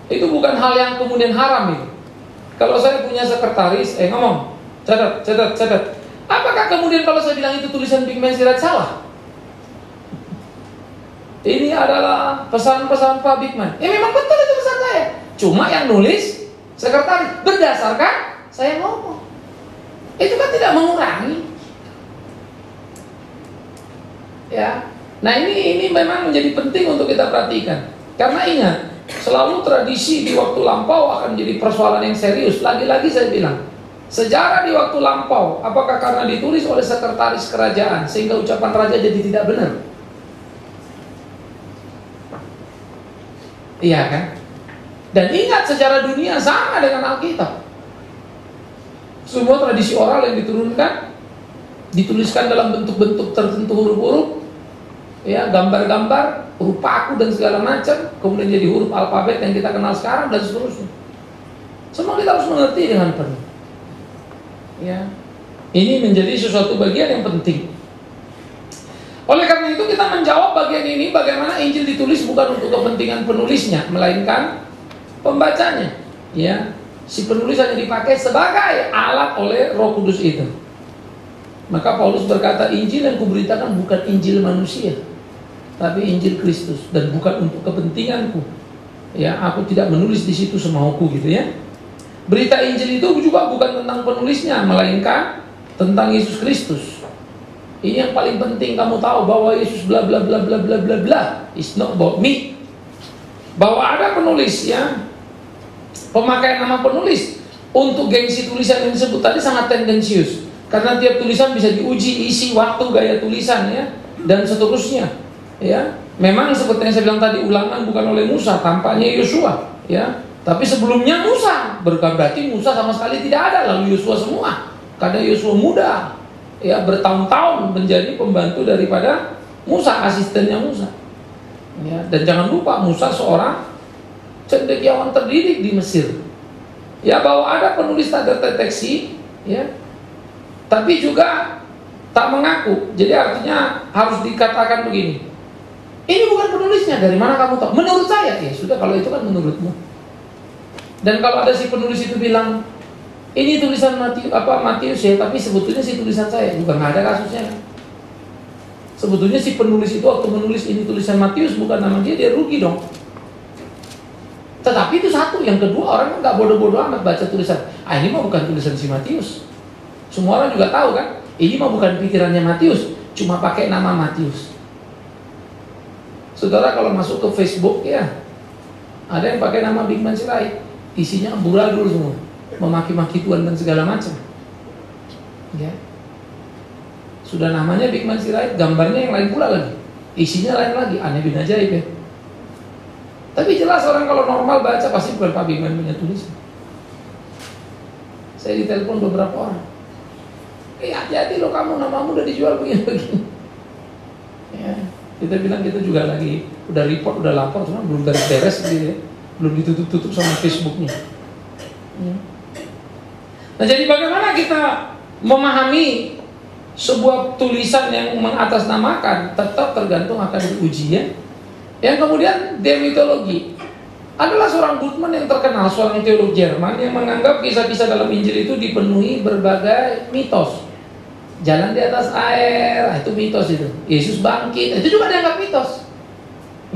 Itu bukan hal yang kemudian haram itu. Kalau saya punya sekretaris, ngomong, catat. Apakah kemudian kalau saya bilang itu tulisan Big Man Sirait salah? Ini adalah pesan-pesan Pak Big Man. Ya memang betul itu pesan saya. Cuma yang nulis sekretaris berdasarkan saya ngomong. Itu kan tidak mengurangi. Ya. Nah ini memang menjadi penting untuk kita perhatikan. Karena ingat, selalu tradisi di waktu lampau akan menjadi persoalan yang serius. Lagi-lagi saya bilang, sejarah di waktu lampau, apakah karena ditulis oleh sekretaris kerajaan sehingga ucapan raja jadi tidak benar? Iya kan? Dan ingat, sejarah dunia sama dengan Alkitab. Semua tradisi oral yang diturunkan, dituliskan dalam bentuk-bentuk tertentu, huruf-huruf, ya, gambar-gambar, huruf paku dan segala macam, kemudian jadi huruf alfabet yang kita kenal sekarang dan seterusnya. Semua kita harus mengerti dengan penuh. Ya, ini menjadi sesuatu bagian yang penting. Oleh karena itu kita menjawab bagian ini, bagaimana Injil ditulis bukan untuk kepentingan penulisnya, melainkan pembacanya. Ya, si penulis hanya dipakai sebagai alat oleh Roh Kudus itu. Maka Paulus berkata, Injil yang kuberitakan bukan Injil manusia, tapi Injil Kristus, dan bukan untuk kepentinganku. Ya, aku tidak menulis di situ semauku gitu ya. Berita Injil itu juga bukan tentang penulisnya, melainkan tentang Yesus Kristus. Ini yang paling penting kamu tahu, bahwa Yesus bla bla bla bla bla bla bla. It's not about me. Bahwa ada penulis ya, pemakaian nama penulis untuk gengsi tulisan yang disebut tadi sangat tendensius. Karena tiap tulisan bisa diuji isi, waktu, gaya tulisan ya, dan seterusnya. Ya, memang seperti yang saya bilang tadi, ulangan bukan oleh Musa, tampaknya Yosua. Ya, tapi sebelumnya Musa, berarti Musa sama sekali tidak ada, lalu Yosua semua. Karena Yosua muda, ya bertahun-tahun menjadi pembantu daripada Musa, asistennya Musa. Ya, dan jangan lupa Musa seorang cendekiawan terdidik di Mesir. Ya, bahwa ada penulis tak terdeteksi, ya, tapi juga tak mengaku. Jadi artinya harus dikatakan begini, ini bukan penulisnya, dari mana kamu tahu? Menurut saya, ya sudah, kalau itu kan menurutmu. Dan kalau ada si penulis itu bilang, ini tulisan Matius ya, tapi sebetulnya si tulisan saya, juga nggak ada kasusnya. Sebetulnya si penulis itu waktu menulis ini tulisan Matius bukan nama dia rugi dong. Tetapi itu satu, yang kedua orang kan nggak bodoh-bodoh amat baca tulisan. Ini mah bukan tulisan si Matius. Semua orang juga tahu kan, ini mah bukan pikirannya Matius, cuma pakai nama Matius. Saudara kalau masuk ke Facebook ya, ada yang pakai nama Bigman Sirait, isinya amburadul semua, memaki-maki Tuhan dan segala macam. Ya, sudah namanya Bigman Sirait, gambarnya yang lain pula lagi, isinya lain lagi, aneh bin ajaib ya. Tapi jelas orang kalau normal baca pasti bukan Pak Bigman punya tulisan. Saya ditelepon beberapa orang, hati-hati loh kamu, namamu udah dijual begini-begini. Ya, kita bilang kita juga lagi udah report, udah lapor, cuma belum beres gitu ya, belum ditutup-tutup sama Facebooknya. Ya. Nah, jadi bagaimana kita memahami sebuah tulisan yang mengatasnamakan, tetap tergantung akan diuji ya. Yang kemudian demitologi adalah seorang Bultmann yang terkenal, seorang teolog Jerman yang menganggap kisah-kisah dalam Injil itu dipenuhi berbagai mitos. Jalan di atas air, itu mitos itu. Yesus bangkit, itu juga dianggap mitos.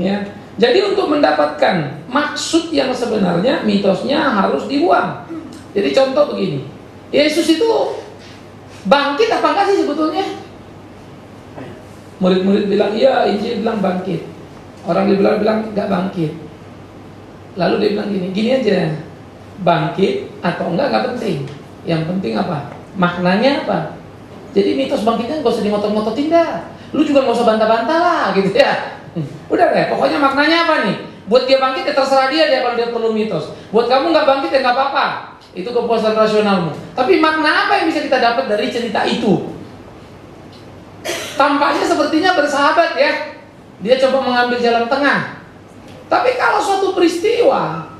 Ya. Jadi untuk mendapatkan maksud yang sebenarnya, mitosnya harus dibuang. Jadi contoh begini, Yesus itu bangkit apa enggak sih sebetulnya? Murid-murid bilang iya, Injil bilang bangkit. Orang bilang enggak bangkit. Lalu dia bilang gini aja, bangkit atau enggak penting. Yang penting apa? Maknanya apa? Jadi mitos bangkitnya gak usah dimotot-mototin dah. Lu juga gak usah bantah-bantah lah gitu ya. Udah deh, pokoknya maknanya apa nih? Buat dia bangkit ya terserah dia kalau dia perlu mitos. Buat kamu gak bangkit ya gak apa-apa, itu kepuasan rasionalmu. Tapi makna apa yang bisa kita dapat dari cerita itu? Tampaknya sepertinya bersahabat ya. Dia coba mengambil jalan tengah. Tapi kalau suatu peristiwa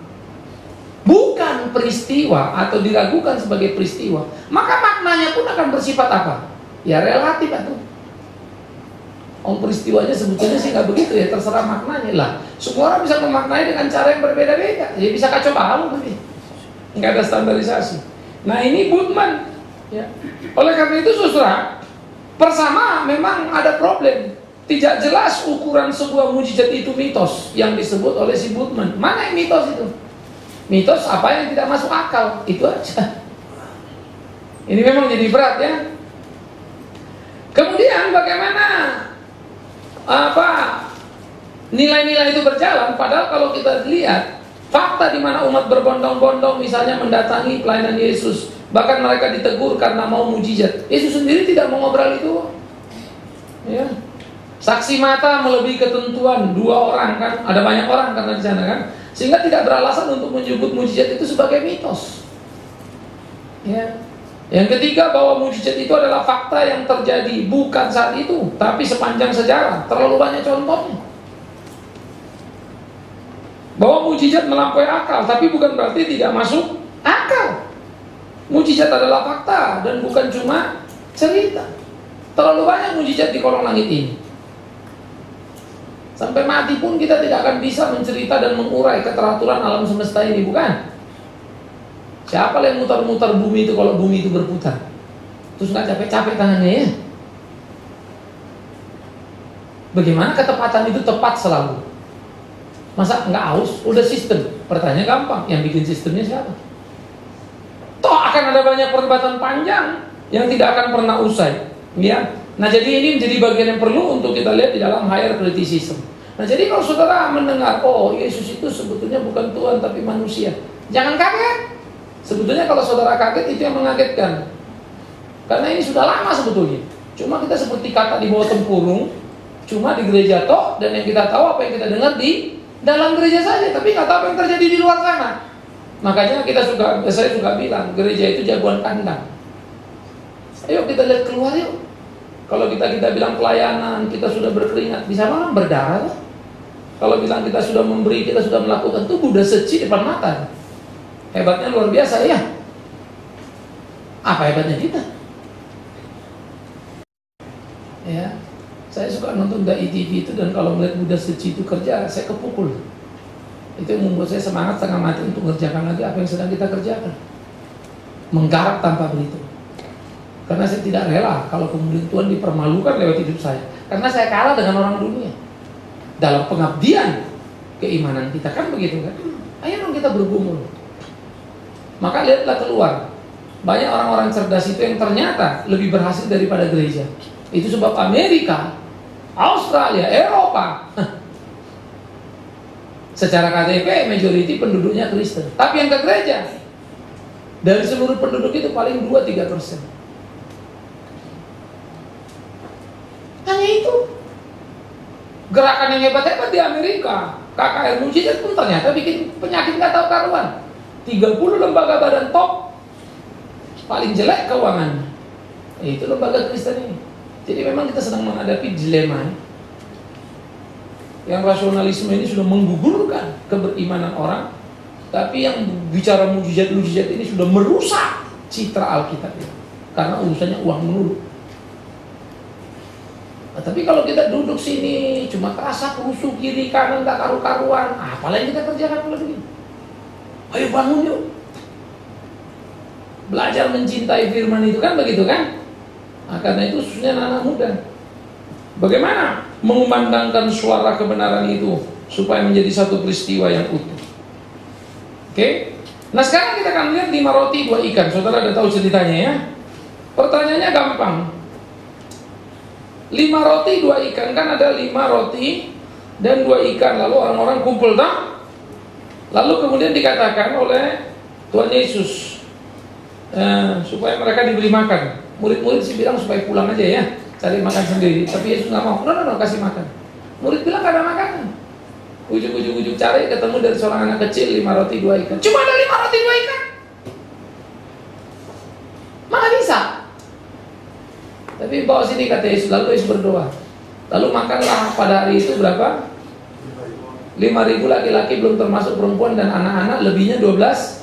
bukan peristiwa atau diragukan sebagai peristiwa, maka maknanya pun akan bersifat apa? Ya relatif atau peristiwanya sebetulnya sih nggak begitu ya, terserah maknanya lah. Semua orang bisa memaknai dengan cara yang berbeda-beda. Ya bisa kacau balau nanti, nggak ada standarisasi. Nah ini Bultmann ya. Oleh karena itu saudara, pertama memang ada problem. Tidak jelas ukuran sebuah mujizat itu mitos yang disebut oleh si Bultmann. Mana yang mitos itu? Mitos apa yang tidak masuk akal, itu aja. Ini memang jadi berat ya. Kemudian bagaimana nilai-nilai itu berjalan? Padahal kalau kita lihat fakta di mana umat berbondong-bondong misalnya mendatangi pelayanan Yesus, bahkan mereka ditegur karena mau mujizat. Yesus sendiri tidak mau ngobrol itu. Ya. Saksi mata melebihi ketentuan 2 orang kan, ada banyak orang karena di sana kan. Sehingga tidak beralasan untuk menyebut mujizat itu sebagai mitos. Ya. Yang ketiga, bahwa mujizat itu adalah fakta yang terjadi bukan saat itu, tapi sepanjang sejarah. Terlalu banyak contohnya. Bahwa mujizat melampaui akal, tapi bukan berarti tidak masuk akal. Mujizat adalah fakta dan bukan cuma cerita. Terlalu banyak mujizat di kolong langit ini. Sampai mati pun kita tidak akan bisa mencerita dan mengurai keteraturan alam semesta ini, bukan? Siapa yang mutar-mutar bumi itu kalau bumi itu berputar? Terus nggak capek-capek tangannya ya? Bagaimana ketepatan itu tepat selalu? Masa nggak haus? Udah sistem. Pertanyaan gampang. Yang bikin sistemnya siapa? Toh akan ada banyak perdebatan panjang yang tidak akan pernah usai. Ya. Nah jadi ini menjadi bagian yang perlu untuk kita lihat di dalam higher criticism. Nah jadi kalau saudara mendengar, oh Yesus itu sebetulnya bukan Tuhan tapi manusia, jangan kaget. Sebetulnya kalau saudara kaget itu yang mengagetkan. Karena ini sudah lama sebetulnya. Cuma kita seperti kata di bawah tempurung, cuma di gereja toh, dan yang kita tahu apa yang kita dengar di dalam gereja saja, tapi nggak tahu apa yang terjadi di luar sana. Makanya saya suka bilang gereja itu jagoan kandang. Ayo kita lihat keluar yuk. Kalau kita bilang pelayanan, kita sudah berkeringat, bisa malah berdarah. Kalau bilang kita sudah memberi, kita sudah melakukan, tuh udah seci depan mata. Hebatnya luar biasa ya. Apa hebatnya kita? Ya, saya suka nonton Dai TV itu, dan kalau melihat Buddha Seci itu kerja, saya kepukul. Itu yang membuat saya semangat setengah mati untuk mengerjakan lagi apa yang sedang kita kerjakan. Menggarap tanpa berhitung. Karena saya tidak rela kalau kemudian Tuhan dipermalukan lewat hidup saya. Karena saya kalah dengan orang dunia dalam pengabdian keimanan kita, kan begitu kan? Ayo dong kita bergumul. Maka lihatlah keluar. Banyak orang-orang cerdas itu yang ternyata lebih berhasil daripada gereja. Itu sebab Amerika, Australia, Eropa secara KTP majority penduduknya Kristen. Tapi yang ke gereja, dari seluruh penduduk itu paling 2-3%. Hanya itu. Gerakan yang hebat-hebat di Amerika, KKR Mujizat pun ternyata bikin penyakit gak tahu karuan. 30 lembaga badan top, paling jelek keuangannya. Itu lembaga Kristen ini. Jadi memang kita sedang menghadapi dilema. Yang rasionalisme ini sudah menggugurkan keberimanan orang, tapi yang bicara mujizat-mujizat ini sudah merusak citra Alkitab itu. Karena urusannya uang melulu. Nah, tapi kalau kita duduk sini cuma terasa rusuh kiri kanan tak karu-karuan, apalah yang kita kerjakan kalau begini? Ayo bangun yuk. Belajar mencintai firman itu, kan begitu kan? Nah, karena itu khususnya anak muda. Bagaimana mengumandangkan suara kebenaran itu supaya menjadi satu peristiwa yang utuh? Oke? Nah sekarang kita akan lihat 5 roti 2 ikan. Saudara udah tahu ceritanya ya? Pertanyaannya gampang. 5 roti 2 ikan, kan ada 5 roti dan 2 ikan. Lalu orang-orang kumpul tak? Lalu kemudian dikatakan oleh Tuhan Yesus supaya mereka diberi makan. Murid-murid sih bilang supaya pulang aja ya, cari makan sendiri. Tapi Yesus nggak mau. No, kasih makan. Murid bilang gak ada makanan. Ujuk-ujuk cari, ketemu dari seorang anak kecil 5 roti 2 ikan. Cuma ada 5 roti 2 ikan. Mana bisa? Tapi bawa sini kata Yesus. Lalu Yesus berdoa. Lalu makanlah pada hari itu berapa? 5.000 laki-laki belum termasuk perempuan dan anak-anak, lebihnya 12.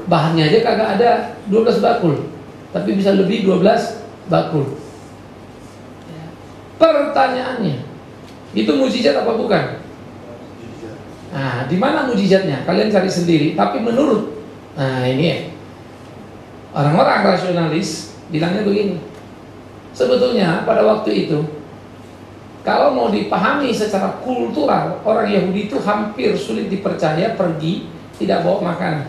Bahannya aja kagak ada 12 bakul. Tapi bisa lebih 12 bakul. Pertanyaannya, itu mujizat apa bukan? Nah, di mana mujizatnya? Kalian cari sendiri. Tapi menurut, nah ini ya, orang-orang rasionalis bilangnya begini. Sebetulnya pada waktu itu, kalau mau dipahami secara kultural, orang Yahudi itu hampir sulit dipercaya pergi tidak bawa makanan.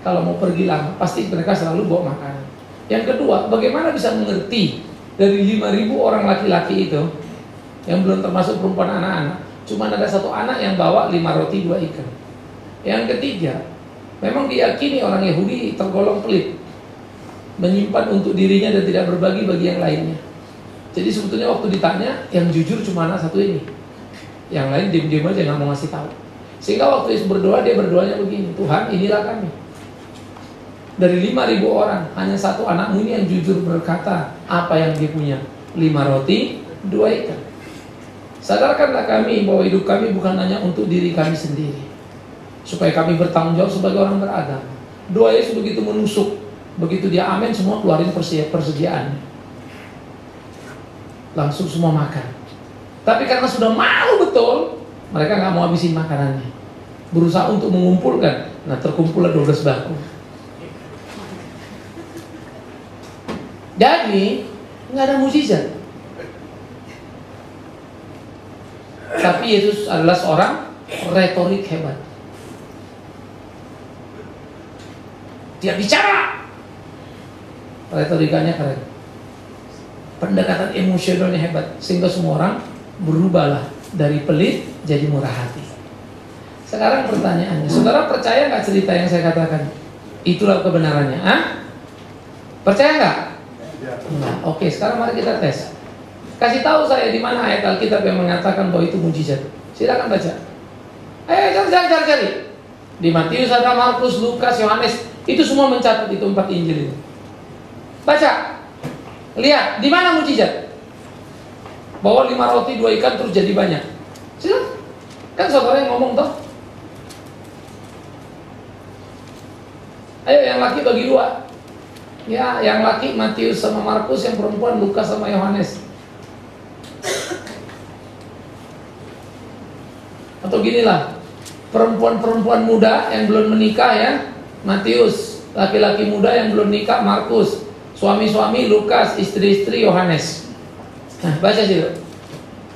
Kalau mau pergi lama, pasti mereka selalu bawa makanan. Yang kedua, bagaimana bisa mengerti dari 5.000 orang laki-laki itu, yang belum termasuk perempuan anak-anak, cuma ada satu anak yang bawa 5 roti 2 ikan. Yang ketiga, memang diyakini orang Yahudi tergolong pelit, menyimpan untuk dirinya dan tidak berbagi bagi yang lainnya. Jadi sebetulnya waktu ditanya, yang jujur cuma anak satu ini. Yang lain diam-diam aja nggak mau ngasih tahu. Sehingga waktu Yesus berdoa, dia berdoanya begini, Tuhan inilah kami. Dari 5.000 orang, hanya satu anakmu ini yang jujur berkata apa yang dia punya, 5 roti 2 ikan. Sadarkanlah kami bahwa hidup kami bukan hanya untuk diri kami sendiri, supaya kami bertanggung jawab sebagai orang beragama. Doa Yesus begitu menusuk. Begitu dia amin, semua keluarin persediaannya. Langsung semua makan. Tapi karena sudah malu betul, mereka nggak mau habisin makanannya. Berusaha untuk mengumpulkan. Nah, terkumpullah 12 baku. Jadi nggak ada mukjizat. Tapi Yesus adalah seorang retorik hebat. Dia bicara, retorikanya keren, pendekatan emosionalnya hebat, sehingga semua orang berubahlah dari pelit jadi murah hati. Sekarang pertanyaannya, saudara percaya nggak cerita yang saya katakan? Itulah kebenarannya, percaya nggak? Nah, oke, sekarang mari kita tes. Kasih tahu saya di mana ayat Alkitab yang mengatakan bahwa itu mujizat. Silakan baca. Ayo cari. Di Matius ada, Markus, Lukas, Yohanes, itu semua mencatat itu 4 Injil itu. Baca. Lihat, di mana mujizat? Bawa 5 roti 2 ikan terus jadi banyak. Silakan. Kan saudara yang ngomong toh. Ayo yang laki bagi 2. Ya, yang laki Matius sama Markus, yang perempuan Lukas sama Yohanes. Atau ginilah, perempuan-perempuan muda yang belum menikah ya, Matius. Laki-laki muda yang belum nikah, Markus. Suami-suami, Lukas. Istri-istri, Yohanes. Nah, baca sih.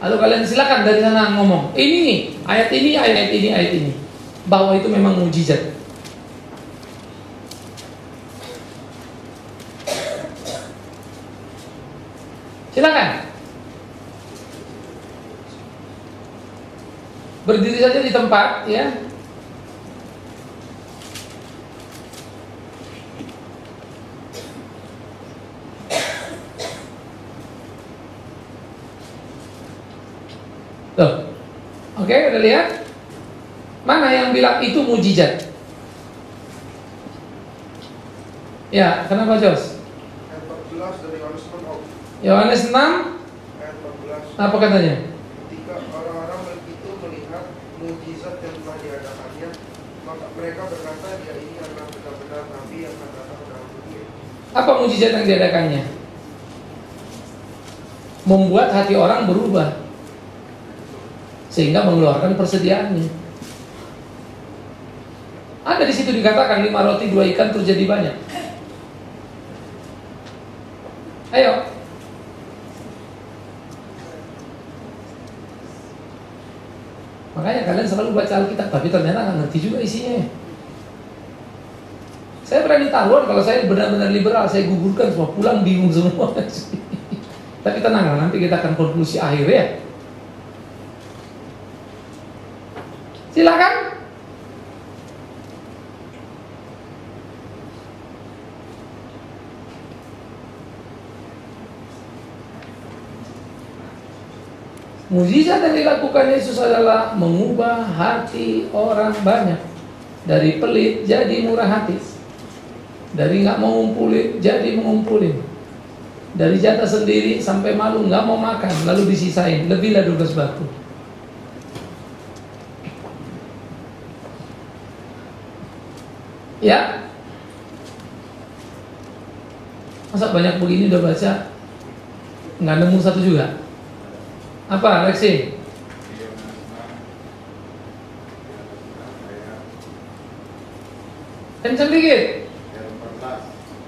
Lalu kalian silakan dari sana ngomong. Ini nih, ayat ini. Bahwa itu memang mujizat. Silakan. Berdiri saja di tempat ya. Tuh. Oke, udah lihat? Mana yang bilang itu mujizat? Ya, kenapa Jos? Ayat 14 dari Yohanes 6. Yohanes 6 Ayat 14. apa katanya? Ketika orang-orang itu melihat mujizat yang telah diadakannya, maka mereka berkata, dia ini adalah benar-benar nabi yang akan datang ke dalam dunia. Apa mujizat yang diadakannya? Membuat hati orang berubah, sehingga mengeluarkan persediaannya. Ada di situ dikatakan 5 roti 2 ikan terus jadi banyak. Ayo. Makanya kalian selalu baca Alkitab, tapi ternyata nggak ngerti juga isinya. Saya berani taruhan kalau saya benar-benar liberal, saya gugurkan semua, pulang bingung semua. Tapi tenang, nanti kita akan konklusi akhir ya. Silakan. Mujizat yang dilakukan Yesus adalah mengubah hati orang banyak. Dari pelit jadi murah hati. Dari nggak mau ngumpulin jadi mengumpulin. Dari jatah sendiri sampai malu nggak mau makan, lalu disisain, lebihlah 12 batu. Ya, masa banyak begini udah baca, nggak nemu satu juga. Apa, Lexi? Kenceng dikit.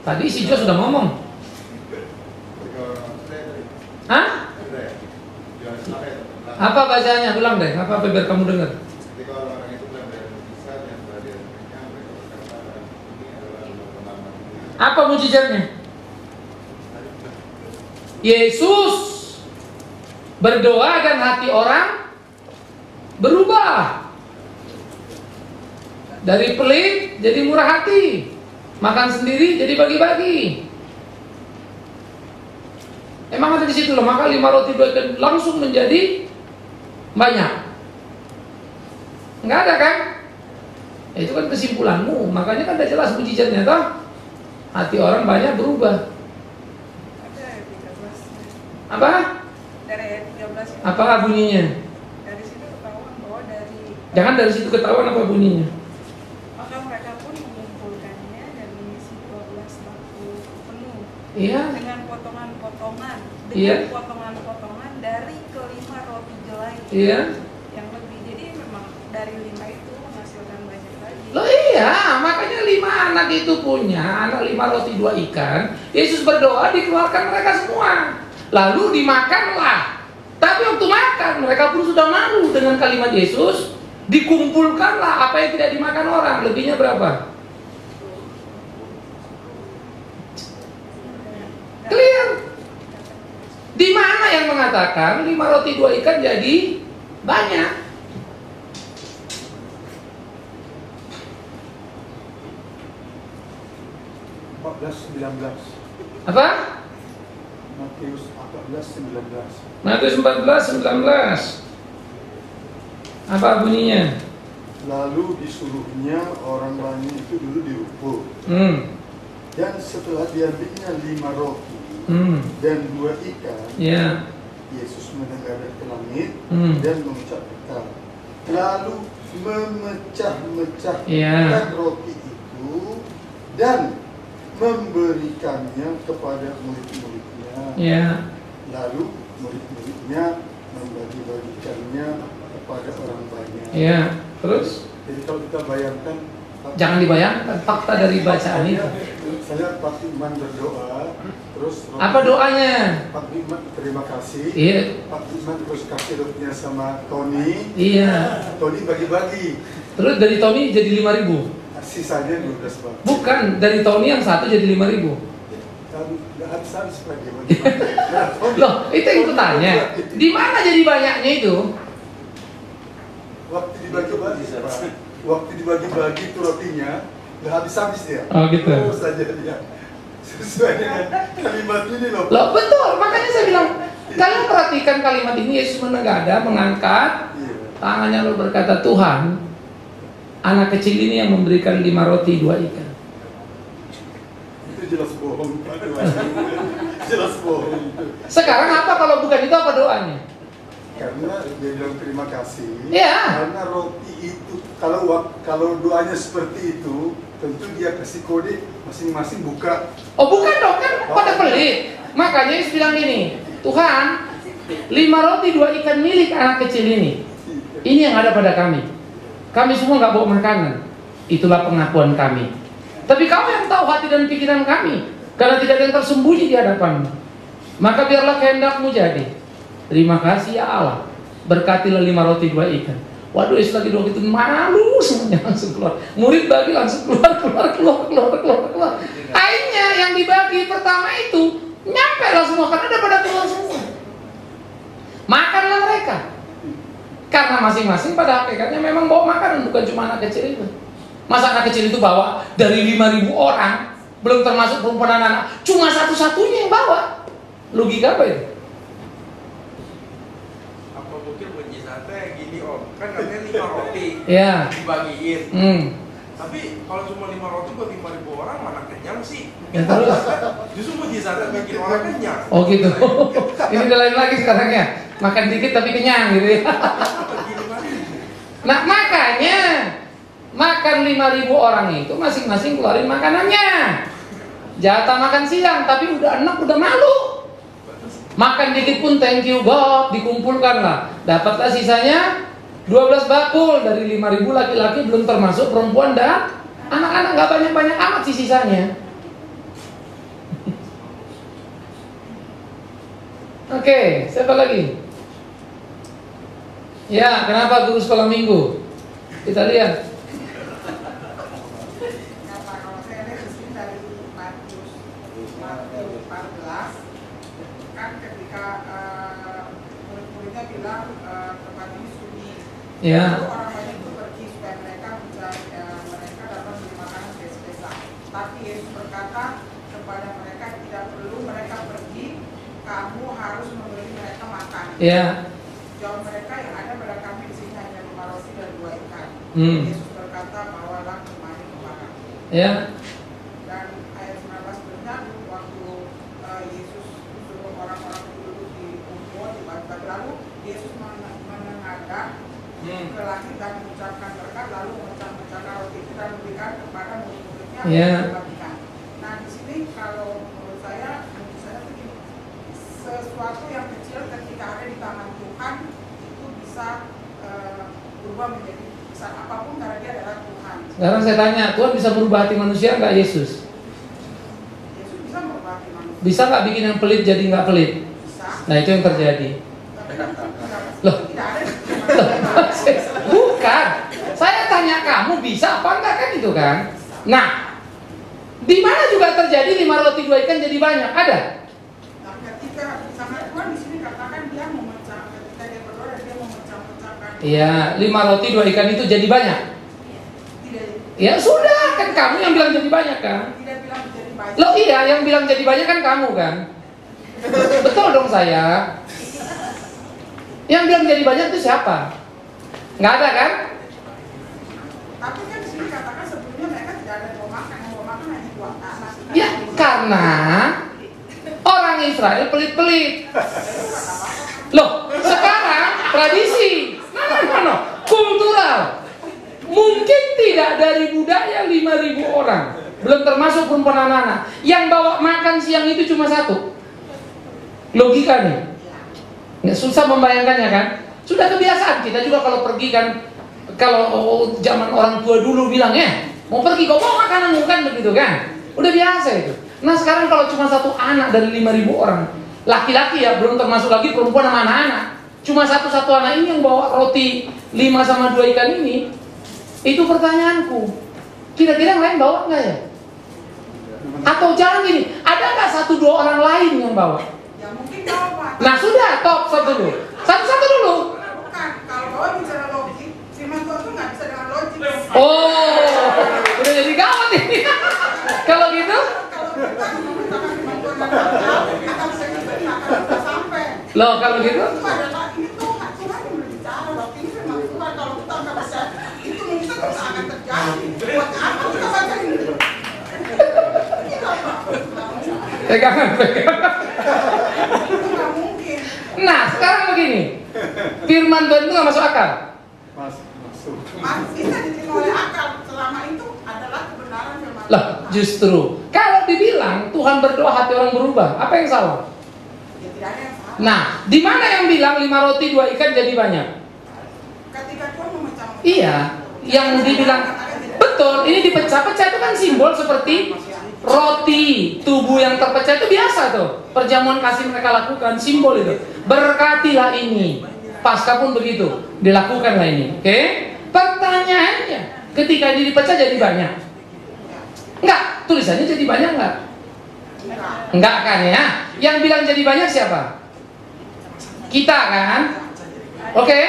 Tadi si Jo sudah ngomong. Hah? Apa bacanya? Ulang deh. Apa biar kamu dengar? Apa mujizatnya? Yesus berdoa dan hati orang berubah. Dari pelit jadi murah hati. Makan sendiri jadi bagi-bagi. Emang ada di situ loh, maka 5 roti 2 ikan langsung menjadi banyak. Enggak ada kan? Ya, itu kan kesimpulanmu. Makanya kan udah jelas mujizatnya toh. Hati orang banyak berubah. Ada ayat 13. Apa? Dari ayat 13. Apa bunyinya? Dari situ ketahuan bahwa dari Jangan dari situ ketahuan apa bunyinya. maka mereka pun mengumpulkannya dan mengisi 12 batu penuh. Iya. Dengan potongan-potongan, Iya. potongan-potongan dari kelima roti jelai Iya. yang lebih. Jadi memang dari 5 itu menghasilkan banyak lagi. Loh iya, makanya 5 anak itu punya anak 5 roti 2 ikan. Yesus berdoa dikeluarkan mereka semua. Lalu dimakanlah. Tapi waktu makan mereka pun sudah malu dengan kalimat Yesus. Dikumpulkanlah apa yang tidak dimakan orang. Lebihnya berapa? Clear. Di mana yang mengatakan 5 roti 2 ikan jadi banyak? Apa? Matius 14:19. Matius 14:19. Apa bunyinya? Lalu disuruhnya orang banyak itu dulu dirupuk. Dan setelah diambilnya 5 roti dan 2 ikan, Ya. Yesus menengadah ke langit Hmm. dan mengucap berkat. Lalu memecah-mecahkan Ya. roti itu dan memberikannya kepada murid-muridnya. Ya. Lalu murid-muridnya membagi-bagikannya kepada orang banyak. Ya. Terus? Jadi kalau kita bayangkan, Jangan dibayangkan fakta dari bacaan itu. saya Pak Iman berdoa, terus Apa doanya? Pak Iman terima kasih. Iya. Pak Iman terus kasih rotinya sama Tony. Iya. Tony bagi-bagi. Terus dari Tony jadi 5.000. Sisanya 12 bagi. Bukan, dari Tony yang satu jadi 5.000. Kan nggak habis lagi bagi-bagi. Nah, Tony- Loh, itu yang kutanya. Di mana jadi banyaknya itu? Waktu dibagi-bagi, Pak. Waktu dibagi-bagi itu rotinya nggak habis-habis dia. Oh, gitu. Terus saja dia. Sesuai dengan kalimat ini loh. Loh, betul. Makanya saya bilang, kalian perhatikan kalimat ini. Yesus menegadah, mengangkat Iya. tangannya lalu berkata, Tuhan, anak kecil ini yang memberikan 5 roti 2 ikan. Itu jelas bohong, Pak. Jelas bohong itu. Sekarang apa kalau bukan itu, apa doanya? Karena dia bilang terima kasih. Iya. Karena roti itu kalau doanya seperti itu, tentu dia kasih kode masing-masing buka. Oh bukan dong, kan pada pelit. Makanya Yesus bilang gini, Tuhan, 5 roti 2 ikan milik anak kecil ini. Ini yang ada pada kami. Kami semua nggak bawa makanan. Itulah pengakuan kami. Tapi kau yang tahu hati dan pikiran kami, karena tidak ada yang tersembunyi di hadapanmu. Maka biarlah kehendakmu jadi. Terima kasih ya Allah. Berkatilah 5 roti 2 ikan. Waduh, Yesus lagi doa gitu, malu semuanya langsung keluar. Murid bagi langsung keluar. Akhirnya yang dibagi pertama itu nyampe lah semua, karena udah pada keluar semua. Makanlah mereka. Karena masing-masing pada hakikatnya memang bawa makanan, bukan cuma anak kecil itu. Masa anak kecil itu bawa dari 5.000 orang, belum termasuk perempuan anak-anak, cuma satu-satunya yang bawa. Logika apa itu? Apa mungkin mujizatnya gini Om, kan katanya 5 roti Ya. dibagiin. Tapi kalau cuma 5 roti buat 5.000 orang mana kenyang sih? Ya, terus? Justru mujizatnya bikin orang kenyang. Oh gitu. Ini udah lain lagi sekarang ya. Makan dikit tapi kenyang gitu ya. Nah makanya makan 5.000 orang itu masing-masing keluarin makanannya. Jatah makan siang tapi udah enak, udah malu. Makan dikit pun thank you God, dikumpulkan lah. Dapatlah sisanya 12 bakul dari 5.000 laki-laki, belum termasuk perempuan dan anak-anak. Gak banyak-banyak amat sih sisanya. Oke, siapa lagi? Ya, kenapa guru sekolah minggu? Kita lihat. Kalau saya lihat di sini dari Matius 14, kan ketika murid-muridnya bilang tempat ini sunyi. Ya. Lalu orang banyak itu pergi supaya mereka dapat beli makanan biasa-biasa. Tapi Yesus berkata kepada mereka, tidak perlu mereka pergi, kamu harus memberi mereka makan. Ya. Jawab mereka, yang ada pada kami di sini hanya 5 roti dan 2 ikan. Yesus berkata, bawalah kemari kepada. Ya. Dan ayat 19 benar waktu Yesus suruh orang-orang dulu dikumpul di batu, lalu Yesus menengadah ke langit dan mengucapkan berkat, lalu memecah-mecahkan roti itu dan memberikan kepada murid-muridnya Yeah. untuk dibagikan. Nah di sini kalau menurut saya begini, sesuatu yang kecil ketika ada di bisa berubah menjadi besar apapun karena dia adalah Tuhan. Sekarang saya tanya, Tuhan bisa merubah hati manusia nggak Yesus? Yesus bisa merubah hati manusia. Bisa nggak bikin yang pelit jadi nggak pelit? Bisa. Nah itu yang terjadi. Loh. Tidak ada. Bukan. Saya tanya kamu bisa apa enggak kan itu kan? Nah, di mana juga terjadi 5 roti 2 ikan jadi banyak? Ada? Nah, ketika sama Tuhan di sini katakan dia memecah, ketika dia berdoa dia memecah-mecahkan. Iya, 5 roti 2 ikan itu jadi banyak. Tidak. Ya sudah, kan kamu yang bilang jadi banyak kan? Tidak bilang jadi banyak. Loh iya, yang bilang jadi banyak kan kamu kan? Betul dong saya. Yang bilang jadi banyak itu siapa? Nggak ada kan? Tapi kan di sini katakan sebelumnya mereka tidak ada yang mau makan hanya 2 anak. Ya karena orang Israel pelit-pelit. Loh, sekarang tradisi, no, kultural. Mungkin tidak dari budaya 5.000 orang, belum termasuk perempuan anak-anak. Yang bawa makan siang itu cuma 1. Logika nih. Nggak susah membayangkannya kan? Sudah kebiasaan kita juga kalau pergi kan, kalau zaman orang tua dulu bilang ya mau pergi kok mau makanan kan begitu kan? Udah biasa itu. Nah sekarang kalau cuma 1 anak dari 5.000 orang, laki-laki ya, belum termasuk lagi perempuan sama anak-anak, cuma satu anak ini yang bawa roti 5 sama 2 ikan ini. Itu pertanyaanku, kira-kira yang lain bawa nggak ya? Atau jangan gini, ada nggak 1-2 orang lain yang bawa? Ya mungkin kalau Pak. Nah sudah, top dulu. Satu-satu dulu. Bukan, kalau bawa bicara logik, firman Tuhan tuh nggak bisa dengan logik. Oh, udah jadi gawat ini. Kalau gitu? Kalau kita menggunakan firman Tuhan akan bisa sampai. Loh, kalau gitu? Itu adalah ini Tuhan yang berbicara. Waktu ini firman Tuhan kalau kita nggak bisa, itu mungkin bisa akan terjadi. Buat apa kita baca ini? Ini apa? Pegangan. Itu nggak mungkin. Nah, sekarang begini. Firman Tuhan itu nggak masuk akal. Masuk. Bisa diterima oleh akal selama itu adalah kebenaran firman Tuhan. Lah, justru kalau dibilang Tuhan berdoa hati orang berubah, apa yang salah? Ya, tidak ada yang salah. Nah, di mana yang bilang 5 roti 2 ikan jadi banyak? Ketika Tuhan memecah. Iya, yang dibilang betul, ini dipecah-pecah itu kan simbol seperti roti tubuh yang terpecah itu biasa tuh. Perjamuan kasih mereka lakukan, simbol itu. Berkatilah ini. Pasca pun begitu, dilakukanlah ini. Oke? Pertanyaannya, ketika ini dipecah jadi banyak? Enggak, tulisannya jadi banyak enggak? Enggak kan ya? Yang bilang jadi banyak siapa? Kita kan? Oke?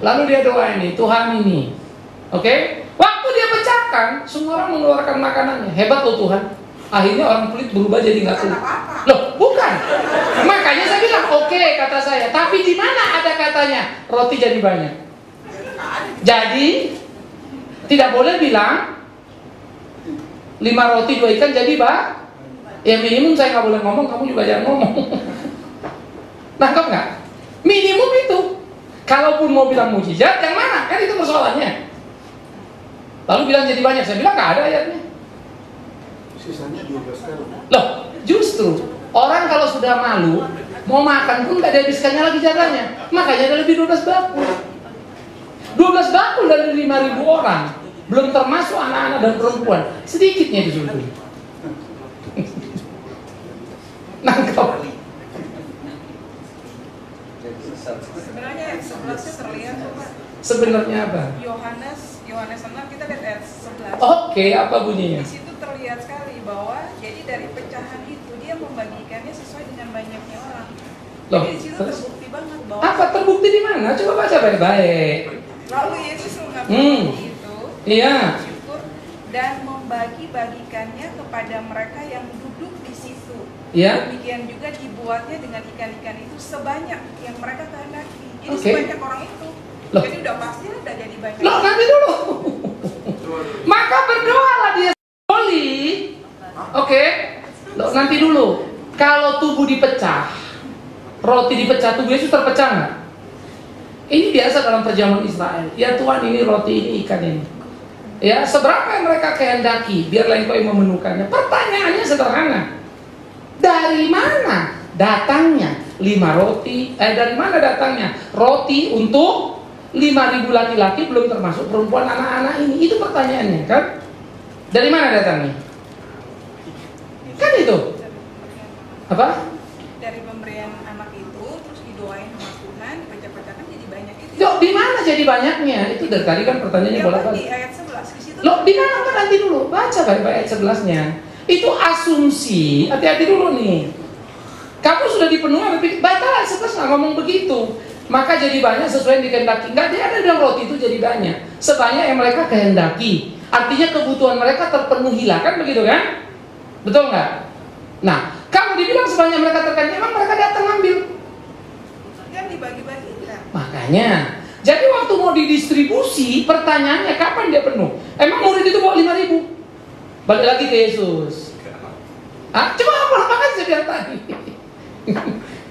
Lalu dia doa ini, Tuhan ini. Oke? Waktu dia pecahkan, semua orang mengeluarkan makanannya. Hebat loh Tuhan. Akhirnya orang pelit berubah jadi nggak pelit. Loh, bukan. Makanya saya bilang, oke, kata saya. Tapi di mana ada katanya roti jadi banyak? Jadi tidak boleh bilang 5 roti 2 ikan jadi ya minimum saya nggak boleh ngomong, kamu juga jangan ngomong. Nangkep nggak? Minimum itu. Kalaupun mau bilang mujizat, yang mana? Kan itu persoalannya. Lalu bilang jadi banyak, saya bilang nggak ada ayatnya. Sisanya 12 karung. Loh, justru orang kalau sudah malu mau makan pun nggak dihabiskannya lagi jatahnya. Makanya ada lebih 12 bakul. 12 bakul dari 5.000 orang, belum termasuk anak-anak dan perempuan. Sedikitnya itu sebetulnya. Nangkep. Sebenarnya ayat 11 terlihat Pak. Sebenarnya apa? Yohanes 6 kita lihat ayat 11. Oke, apa bunyinya? Di situ terlihat sekali bahwa jadi dari pecahan itu dia membagikannya sesuai dengan banyaknya orang. Loh, Jadi di situ terus? terbukti banget bahwa Apa terbukti di mana? Coba baca baik-baik. lalu Yesus mengambil itu, Iya. bersyukur dan membagi-bagikannya kepada mereka yang duduk di situ. Iya. Demikian juga dibuatnya dengan ikan-ikan itu sebanyak yang mereka kehendaki. Jadi Oke. sebanyak orang itu. Loh. Jadi udah pasti udah jadi banyak. Loh, nanti dulu. Maka berdoalah dia sekali. Oke. Loh, nanti dulu. Kalau tubuh dipecah, roti dipecah, tubuh Yesus terpecah nggak? Ini biasa dalam perjamuan Israel. Ya Tuhan, ini roti, ini ikan ini. Ya, seberapa yang mereka kehendaki, biarlah Engkau yang memenuhkannya. Pertanyaannya sederhana. Dari mana datangnya 5 roti. Dari mana datangnya? Roti untuk 5.000 laki-laki, belum termasuk perempuan anak-anak ini. Itu pertanyaannya kan? Dari mana datangnya? Kan itu. Apa? Dari pemberian anak itu, terus didoain sama Tuhan, dibaca-bacakan jadi banyak itu. Loh, di mana jadi banyaknya? Itu dari tadi kan pertanyaannya Ya, bolak-balik. di ayat 11 di situ. Loh, di mana kan nanti dulu? Baca baik-baik ayat 11-nya. Itu asumsi. Hati-hati dulu nih. Kamu sudah dipenuhi, tapi baca ayat 11 nggak ngomong begitu. Maka jadi banyak sesuai yang dikehendaki. Nggak ada bilang roti itu jadi banyak. Sebanyak yang mereka kehendaki. Artinya kebutuhan mereka terpenuhi lah, kan begitu kan? Betul nggak? Nah, kamu dibilang sebanyak mereka terkehendaki, emang mereka datang ngambil. Kan dibagi-bagikan. Makanya, jadi waktu mau didistribusi, pertanyaannya kapan dia penuh? Emang murid itu bawa 5.000? Balik lagi ke Yesus. Ah, coba apa kan saya bilang tadi.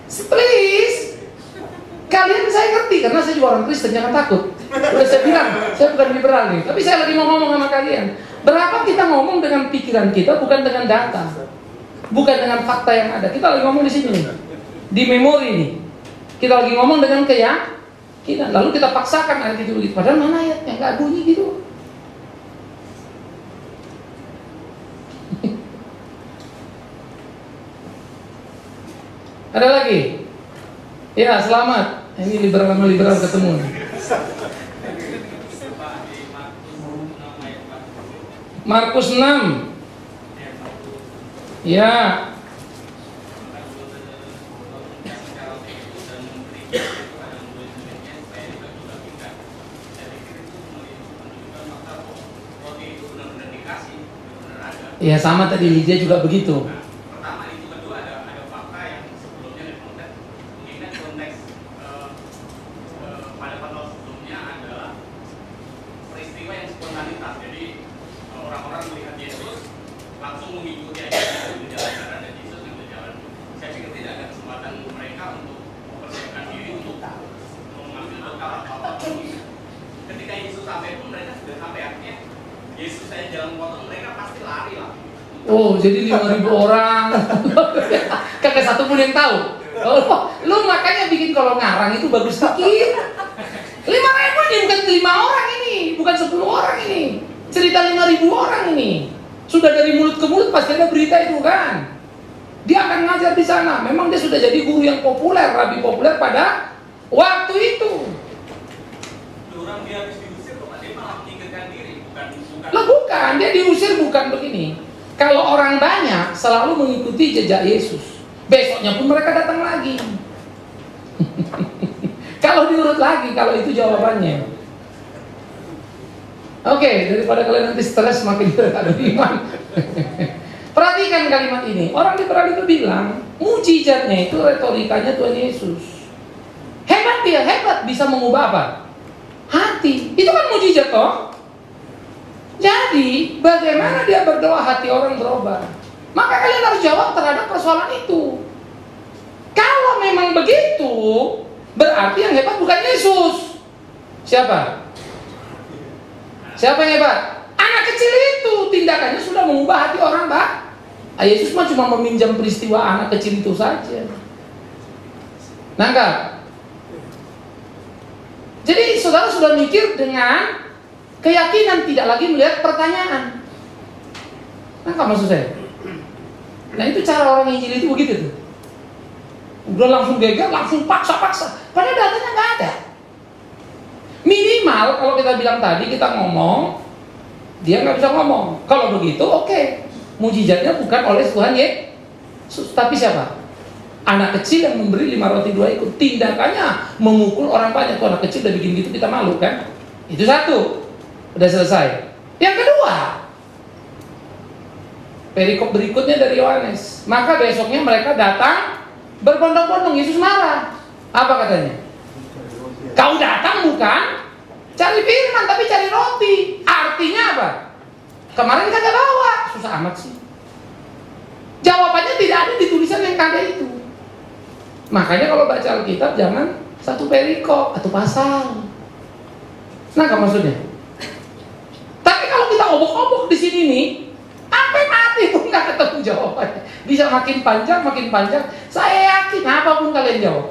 Please. Kalian saya ngerti karena saya juga orang Kristen, jangan takut. Udah saya bilang, saya bukan liberal nih, tapi saya lagi mau ngomong sama kalian. Berapa kita ngomong dengan pikiran kita, bukan dengan data, bukan dengan fakta yang ada. Kita lagi ngomong di sini nih, di memori nih. Kita lagi ngomong dengan keyakinan, lalu kita paksakan ayat itu begitu. Padahal mana ayatnya nggak bunyi gitu. Ada lagi? Ya, selamat. Ini liberal sama liberal ketemu. Markus 6. Ya. Ya, sama tadi Lydia juga begitu. Oh, jadi 5.000 orang. Kagak satu pun yang tahu. Oh, lu makanya bikin kalau ngarang itu bagus dikit. 5.000 ini bukan 5 orang ini, bukan 10 orang ini. Cerita 5.000 orang ini. Sudah dari mulut ke mulut pasti ada berita itu kan. Dia akan ngajar di sana. Memang dia sudah jadi guru yang populer, rabi populer pada waktu itu. Orang dia habis diusir kok, dia malah menyingkirkan diri, bukan. Lah bukan, dia diusir bukan begini. Kalau orang banyak selalu mengikuti jejak Yesus, besoknya pun mereka datang lagi. Kalau diurut lagi, kalau itu jawabannya. Oke, daripada kalian nanti stres makin ada iman. Perhatikan kalimat ini. Orang liberal itu bilang mujizatnya itu retorikanya Tuhan Yesus. Hebat dia, hebat bisa mengubah apa? Hati. Itu kan mujizat toh. Jadi, bagaimana dia berdoa hati orang berubah? Maka kalian harus jawab terhadap persoalan itu. Kalau memang begitu, berarti yang hebat bukan Yesus. Siapa? Siapa yang hebat? Anak kecil itu tindakannya sudah mengubah hati orang, Pak. Yesus mah cuma meminjam peristiwa anak kecil itu saja. Nangkap? Jadi saudara sudah mikir dengan keyakinan, tidak lagi melihat pertanyaan. Nangkap maksud saya? Nah itu cara orang Injil itu begitu tuh. Udah langsung geger, langsung paksa-paksa. Padahal datanya nggak ada. Minimal kalau kita bilang tadi kita ngomong, dia nggak bisa ngomong. Kalau begitu oke. Mujizatnya bukan oleh Tuhan Yesus, tapi siapa? Anak kecil yang memberi 5 roti 2 ekor. Tindakannya memukul orang banyak. Tuh anak kecil udah bikin gitu kita malu kan? Itu satu. Udah selesai. Yang kedua, perikop berikutnya dari Yohanes. Maka besoknya mereka datang berbondong-bondong. Yesus marah. Apa katanya? Kau datang bukan cari firman, tapi cari roti. Artinya apa? Kemarin kagak bawa. Susah amat sih. Jawabannya tidak ada di tulisan yang ada itu. Makanya kalau baca Alkitab jangan satu perikop atau pasal. Nah, apa maksudnya? Tapi kalau kita obok-obok di sini nih, sampai mati pun nggak ketemu jawabannya. Bisa makin panjang, makin panjang. Saya yakin apapun kalian jawab.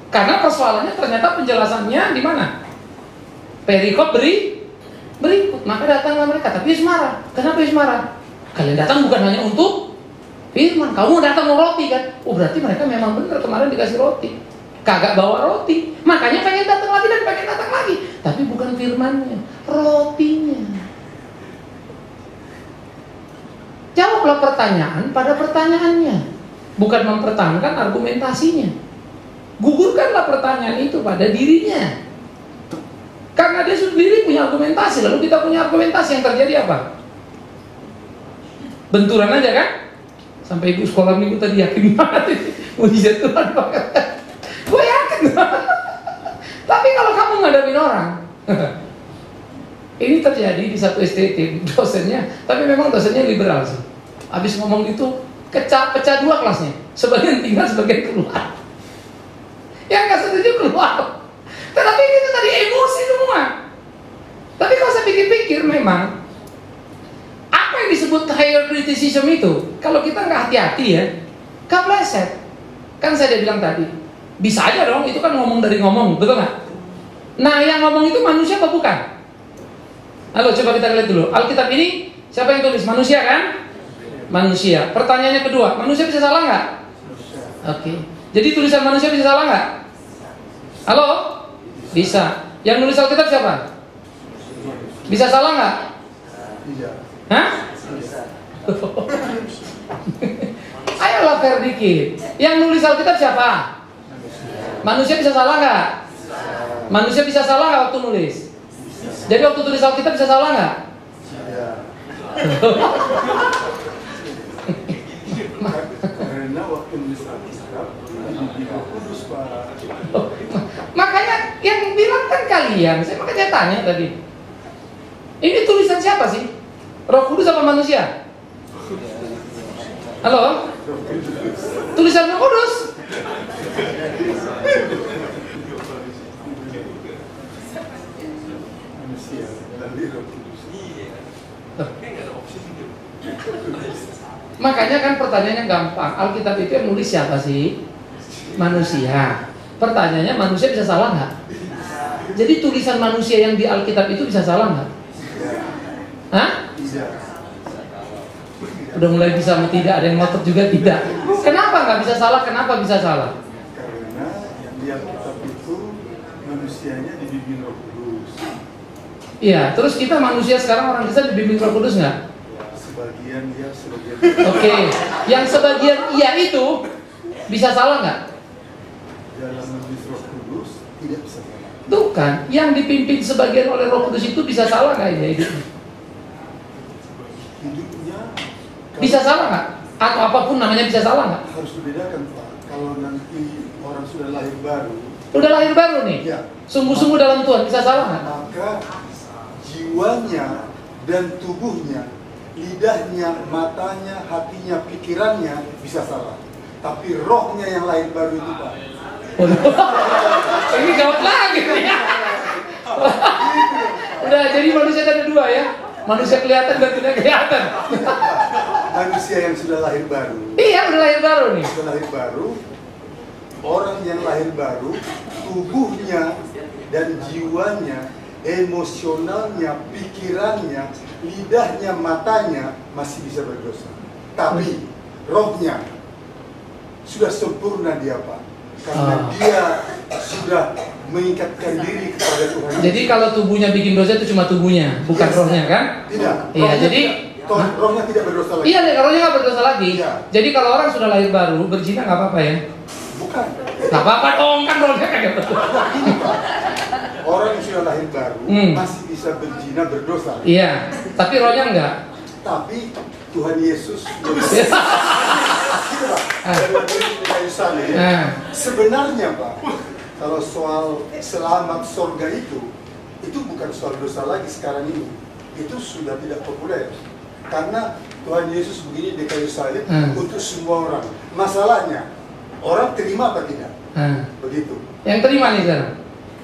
Karena persoalannya ternyata penjelasannya di mana? Perikop berikut. Maka datanglah mereka. Tapi Yesus marah. Kenapa Yesus marah? Kalian datang bukan hanya untuk firman. Kamu datang mau roti kan? Oh berarti mereka memang benar kemarin dikasih roti. Kagak bawa roti. Makanya pengen datang lagi dan pengen datang lagi. Tapi bukan firmannya, rotinya. Jawablah pertanyaan pada pertanyaannya. Bukan mempertahankan argumentasinya. Gugurkanlah pertanyaan itu pada dirinya. Karena dia sendiri punya argumentasi, lalu kita punya argumentasi, yang terjadi apa? Benturan aja kan? Sampai ibu sekolah minggu tadi yakin banget mujizat Tuhan banget. Gue yakin. Tapi kalau kamu ngadepin orang, ini terjadi di satu STT dosennya, tapi memang dosennya liberal sih. Habis ngomong gitu, pecah dua kelasnya. Sebagian tinggal, sebagian keluar. Yang nggak setuju keluar. Tetapi itu tadi emosi semua. Tapi kalau saya pikir-pikir memang apa yang disebut higher criticism itu, kalau kita nggak hati-hati ya, kepleset. Kan saya udah bilang tadi, bisa aja dong, itu kan ngomong dari ngomong, betul nggak? Nah yang ngomong itu manusia apa bukan? Halo, coba kita lihat dulu. Alkitab ini siapa yang tulis? Manusia kan? Manusia. Pertanyaannya kedua, manusia bisa salah nggak? Oke. Jadi tulisan manusia bisa salah nggak? Halo? Bisa. Yang nulis Alkitab siapa? Bisa salah nggak? Tidak. Hah? Ayolah fair dikit. Yang nulis Alkitab siapa? Manusia bisa salah nggak? Manusia bisa salah nggak waktu nulis? Jadi waktu tulis Alkitab bisa salah nggak? Karena waktu nulis Alkitab Roh Kudus, Pak. Makanya yang bilang kan kalian. Saya makanya tanya tadi. Ini tulisan siapa sih? Roh Kudus apa manusia? Halo? Tulisan Roh Kudus. Manusia dari Roh Kudus. Makanya kan pertanyaannya gampang. Alkitab itu yang nulis siapa sih? Manusia. Pertanyaannya manusia bisa salah nggak? Jadi tulisan manusia yang di Alkitab itu bisa salah nggak? Hah? Tidak. Udah mulai bisa sama tidak, ada yang ngotot juga tidak. Kenapa nggak bisa salah? Kenapa bisa salah? Karena di Alkitab itu manusianya dibimbing Roh Kudus. Iya, terus kita manusia sekarang orang Kristen dibimbing Roh Kudus nggak? Sebagian dia, sebagian Oke, yang sebagian iya itu bisa salah nggak? dalam menulis Roh Kudus tidak bisa salah. Tuh kan, yang dipimpin sebagian oleh Roh Kudus itu bisa salah nggak ya hidupnya? Hidupnya Bisa salah nggak? Atau apapun namanya bisa salah nggak? harus dibedakan, Pak. Kalau nanti orang sudah lahir baru, Udah lahir baru nih, ya, sungguh-sungguh dalam Tuhan, bisa salah nggak? maka jiwanya dan tubuhnya, lidahnya, matanya, hatinya, pikirannya bisa salah. Tapi rohnya yang lahir baru itu, Pak. Ini gawat lagi nih ya. Udah, jadi manusia ada dua ya. Manusia kelihatan dan tidak kelihatan. Manusia yang sudah lahir baru. Iya, udah lahir baru nih. Sudah lahir baru, orang yang lahir baru, tubuhnya dan jiwanya, emosionalnya, pikirannya, lidahnya, matanya masih bisa berdosa. Tapi rohnya sudah sempurna dia, Pak. Karena dia sudah mengikatkan diri kepada Tuhan. Jadi kalau tubuhnya bikin dosa itu cuma tubuhnya, bukan rohnya kan? Tidak. Iya, jadi rohnya tidak berdosa lagi. iya, rohnya nggak berdosa lagi. Iya. Jadi kalau orang sudah lahir baru, berzina nggak apa-apa ya? Bukan. Nggak apa-apa dong, kan rohnya kagak berdosa. Ini, Pak. Orang yang sudah lahir baru masih bisa berzina, berdosa. Iya, tapi rohnya enggak. Tapi Tuhan Yesus sebenarnya, Pak, kalau soal selamat surga itu bukan soal dosa lagi sekarang ini. Itu sudah tidak populer. Karena Tuhan Yesus begini di kayu salib untuk semua orang. Masalahnya, orang terima apa tidak? Begitu. Yang terima nih sekarang?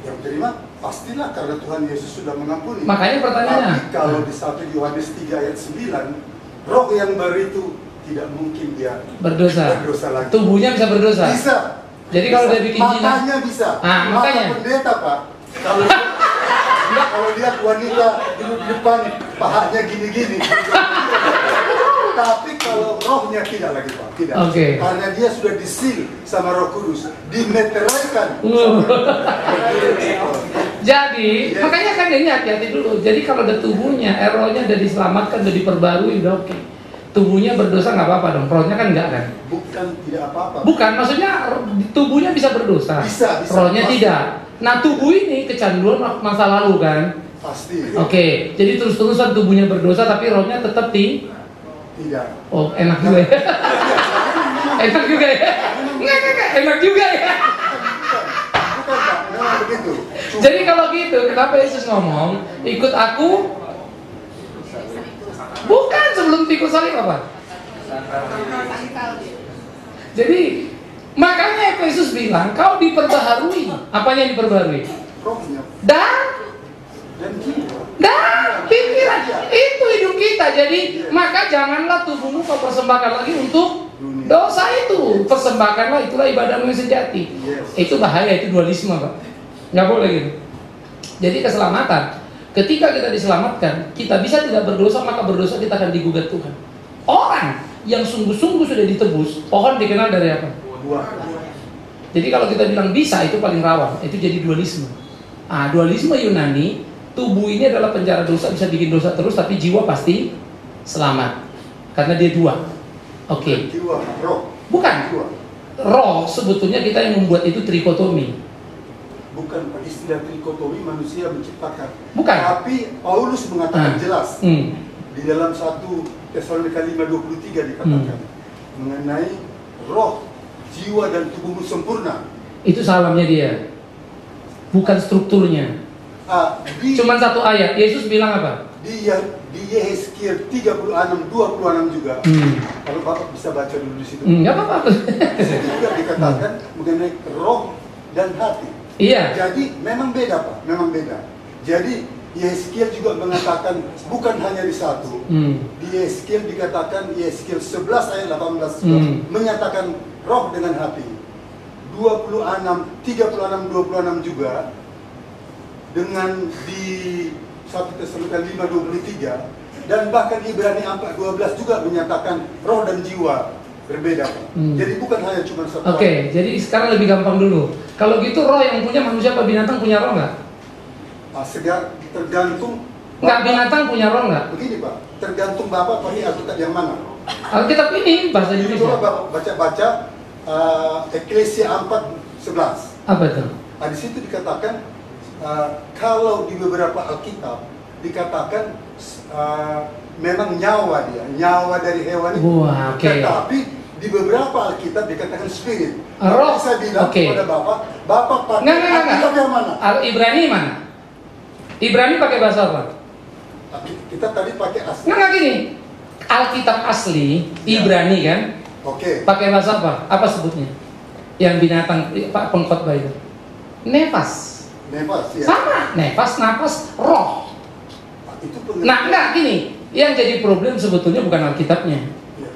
Yang terima pastilah karena Tuhan Yesus sudah mengampuni. Makanya pertanyaannya. Tapi kalau di 1 Yohanes 3 ayat 9, roh yang baru itu tidak mungkin dia berdosa lagi. Tubuhnya bisa berdosa? Bisa. Jadi kalau dia bikin zina, matanya bisa. Makanya Mata pendeta, Pak. Kalau lihat wanita di depan pahanya gini-gini. Tapi kalau rohnya tidak lagi, Pak. Tidak. Oke. Karena dia sudah disil sama Roh Kudus, dimeteraikan. Jadi, makanya kan ini hati-hati dulu. Jadi kalau ada tubuhnya, rohnya udah diselamatkan, udah diperbarui, udah oke. Tubuhnya berdosa nggak apa-apa dong, rohnya kan enggak kan? Bukan tidak apa-apa. Bukan, maksudnya tubuhnya bisa berdosa. Bisa. Rohnya Pasti. tidak. Nah tubuh ini kecanduan masa lalu kan? Pasti. Oke, jadi terus-terusan tubuhnya berdosa tapi rohnya tetap Tidak. Oh, enak juga ya. Enak juga ya. Enggak, enak juga ya. Bukan, Pak. Memang begitu. Jadi kalau gitu, kenapa Yesus ngomong, ikut aku? Bukan, sebelum pikul salib apa? Jadi, makanya Yesus bilang, kau diperbaharui. Apanya yang diperbaharui? Rohnya Dan jiwa. pikiran. Itu hidup kita. Jadi, maka janganlah tubuhmu kau persembahkan lagi untuk dosa itu. Persembahkanlah, itulah ibadahmu yang sejati. Itu bahaya, itu dualisme, Pak. Nggak boleh gitu. Jadi keselamatan, ketika kita diselamatkan, kita bisa tidak berdosa, maka berdosa kita akan digugat Tuhan. Orang yang sungguh-sungguh sudah ditebus, pohon dikenal dari apa? Buah. Jadi kalau kita bilang bisa, itu paling rawan. Itu jadi dualisme. Dualisme Yunani, tubuh ini adalah penjara dosa, bisa bikin dosa terus, tapi jiwa pasti selamat. Karena dia dua. Oke. Jiwa, roh. Bukan. Jiwa. Roh sebetulnya kita yang membuat itu trikotomi. Bukan istilah trikotomi manusia menciptakan. Bukan. Tapi Paulus mengatakan jelas di dalam 1 Tesalonika 5:23 dikatakan mengenai roh, jiwa dan tubuhmu sempurna. Itu salamnya dia. Bukan strukturnya. Cuman satu ayat. Yesus bilang apa? Di Yehezkiel 36:26 juga. Kalau Bapak bisa baca dulu di situ. Enggak apa-apa. Di situ juga dikatakan mengenai roh dan hati. Iya. Jadi memang beda, Pak, memang beda. Jadi Yehezkiel juga mengatakan bukan hanya di satu. Di Yehezkiel dikatakan Yehezkiel 11 ayat 18 menyatakan roh dengan hati. 36 juga dengan di 1 Tesalonika 5:23 dan bahkan Ibrani 4:12 juga menyatakan roh dan jiwa berbeda. Jadi bukan hanya cuma satu. Oke, jadi sekarang lebih gampang dulu. Kalau gitu roh yang punya manusia apa binatang punya roh nggak? Tergantung. Nggak, binatang punya roh nggak? Begini, Pak, tergantung Bapak pakai Alkitab yang mana. Alkitab ini bahasa Coba Indonesia. Bapak baca Eklesia 4:11. Apa itu? Di situ dikatakan kalau di beberapa Alkitab dikatakan memang nyawa dari hewan itu. Wah, oke. Tetapi di beberapa Alkitab dikatakan spirit. Roh. Saya bilang kepada Bapak pakai Alkitab yang mana? Ibrani mana? Ibrani pakai bahasa apa? Kita tadi pakai asli. Nggak gini. Alkitab asli Ibrani kan? Oke. Pakai bahasa apa? Apa sebutnya? Yang binatang Pak pengkhotbah itu. Nefas. Nefas, ya. Sama, nefas, napas, roh. Itu Nah, enggak gini. Yang jadi problem sebetulnya bukan Alkitabnya,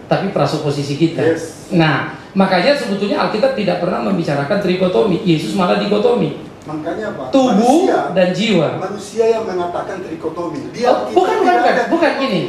tapi prasuposisi kita. Yes. Nah, makanya sebetulnya Alkitab tidak pernah membicarakan trikotomi. Yesus malah dikotomi. Makanya Pak, Tubuh dan jiwa. Manusia yang mengatakan trikotomi. Bukan gini.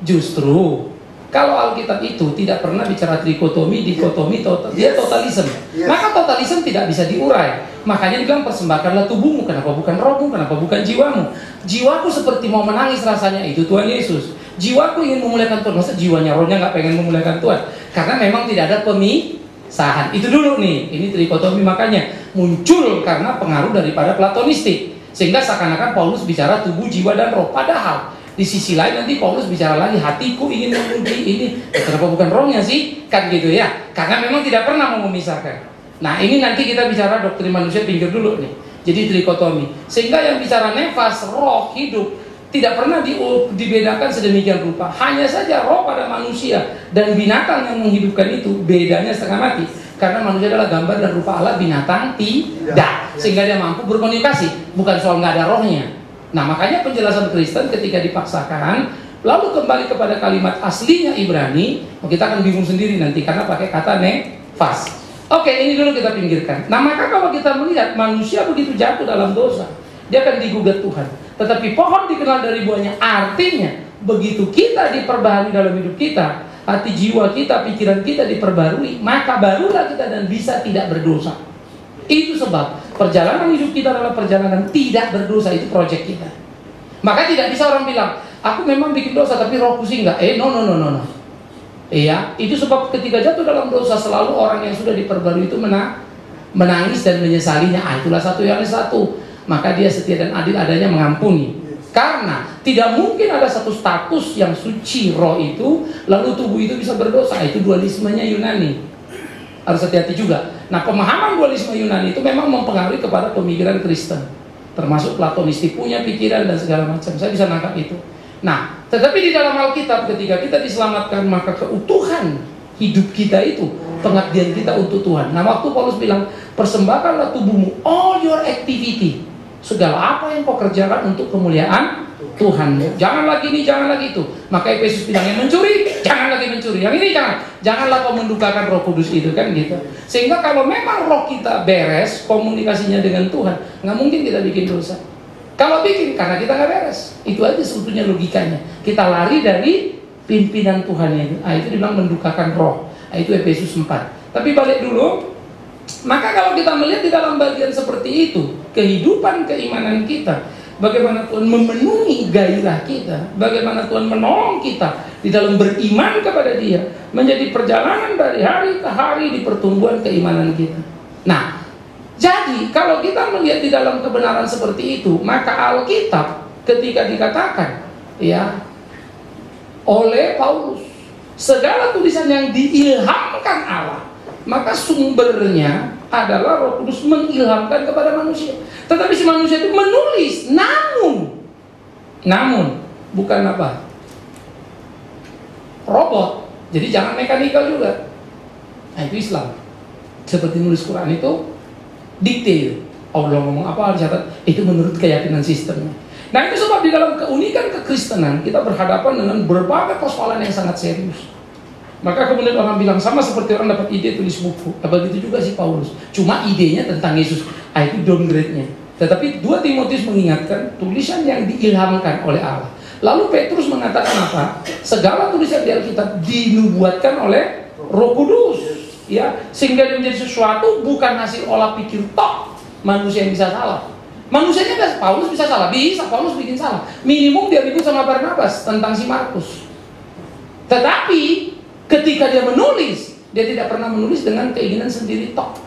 Justru kalau Alkitab itu tidak pernah bicara trikotomi, dikotomi, dia totalisme. Maka totalisme tidak bisa diurai. Makanya dibilang persembahkanlah tubuhmu. Kenapa bukan rohmu? Kenapa bukan jiwamu? Jiwaku seperti mau menangis rasanya, itu Tuhan Yesus. Jiwaku ingin memuliakan Tuhan. Masa jiwanya, rohnya nggak pengen memuliakan Tuhan? Karena memang tidak ada pemisahan. Itu dulu nih. Ini trikotomi makanya muncul karena pengaruh daripada Platonistik. Sehingga seakan-akan Paulus bicara tubuh, jiwa, dan roh. Padahal di sisi lain nanti Paulus bicara lagi, hatiku ingin memuji ini. Kenapa bukan rohnya sih? Kan gitu ya. Karena memang tidak pernah mau memisahkan. Nah ini nanti kita bicara doktrin manusia pinggir dulu nih. Jadi trikotomi. Sehingga yang bicara nefas, roh, hidup tidak pernah dibedakan sedemikian rupa. Hanya saja roh pada manusia dan binatang yang menghidupkan itu bedanya setengah mati. Karena manusia adalah gambar dan rupa Allah, binatang tidak. Sehingga dia mampu berkomunikasi. Bukan soal nggak ada rohnya. Nah makanya penjelasan Kristen ketika dipaksakan lalu kembali kepada kalimat aslinya Ibrani, kita akan bingung sendiri nanti karena pakai kata nefas. Oke, ini dulu kita pinggirkan. Nah, maka kalau kita melihat manusia begitu jatuh dalam dosa, dia akan digugat Tuhan. Tetapi pohon dikenal dari buahnya, artinya begitu kita diperbaharui dalam hidup kita, hati jiwa kita, pikiran kita diperbarui, maka barulah kita dan bisa tidak berdosa. Itu sebab perjalanan hidup kita adalah perjalanan tidak berdosa, itu proyek kita. Maka tidak bisa orang bilang, aku memang bikin dosa tapi rohku sih enggak. No. Iya, itu sebab ketika jatuh dalam dosa selalu orang yang sudah diperbarui itu menangis dan menyesalinya. Itulah 1 Yohanes 1. Maka dia setia dan adil adanya mengampuni. Karena tidak mungkin ada satu status yang suci roh itu lalu tubuh itu bisa berdosa. Itu dualismenya Yunani. Harus hati-hati juga. Nah, pemahaman dualisme Yunani itu memang mempengaruhi kepada pemikiran Kristen, termasuk Platonistik punya pikiran dan segala macam. Saya bisa nangkap itu. Nah, tetapi di dalam Alkitab ketika kita diselamatkan, maka keutuhan hidup kita itu pengabdian kita untuk Tuhan. Nah, waktu Paulus bilang, persembahkanlah tubuhmu, all your activity, segala apa yang kau kerjakan untuk kemuliaan Tuhan. Jangan lagi ini, jangan lagi itu. Maka Efesus bilang, yang mencuri, jangan lagi mencuri. Yang ini janganlah kau mendukakan Roh Kudus itu, kan gitu. Sehingga kalau memang roh kita beres komunikasinya dengan Tuhan, nggak mungkin kita bikin dosa. Kalau bikin, karena kita nggak beres. Itu aja sebetulnya logikanya. Kita lari dari pimpinan Tuhan itu. Itu dibilang mendukakan roh. Itu Efesus 4. Tapi balik dulu. Maka kalau kita melihat di dalam bagian seperti itu, kehidupan keimanan kita, bagaimana Tuhan memenuhi gairah kita, bagaimana Tuhan menolong kita di dalam beriman kepada Dia, menjadi perjalanan dari hari ke hari di pertumbuhan keimanan kita. Nah, jadi kalau kita melihat di dalam kebenaran seperti itu, maka Alkitab ketika dikatakan ya oleh Paulus, segala tulisan yang diilhamkan Allah, maka sumbernya adalah Roh Kudus mengilhamkan kepada manusia. Tetapi si manusia itu menulis, namun bukan apa? Robot. Jadi jangan mekanikal juga. Nah, itu Islam. Seperti nulis Quran itu detail. Allah ngomong apa dicatat, itu menurut keyakinan sistemnya. Nah, itu sebab di dalam keunikan kekristenan kita berhadapan dengan berbagai persoalan yang sangat serius. Maka kemudian orang bilang, sama seperti orang dapat ide tulis buku. Begitu juga si Paulus. Cuma idenya tentang Yesus. Itu downgrade-nya. Tetapi 2 Timotius mengingatkan tulisan yang diilhamkan oleh Allah. Lalu Petrus mengatakan apa? Segala tulisan di Alkitab dinubuatkan oleh Roh Kudus. Ya, sehingga dia menjadi sesuatu bukan hasil olah pikir tok manusia yang bisa salah. Manusianya kan Paulus bisa salah, bisa Paulus bikin salah. Minimum dia ribut sama Barnabas tentang si Markus. Tetapi ketika dia menulis, dia tidak pernah menulis dengan keinginan sendiri tok.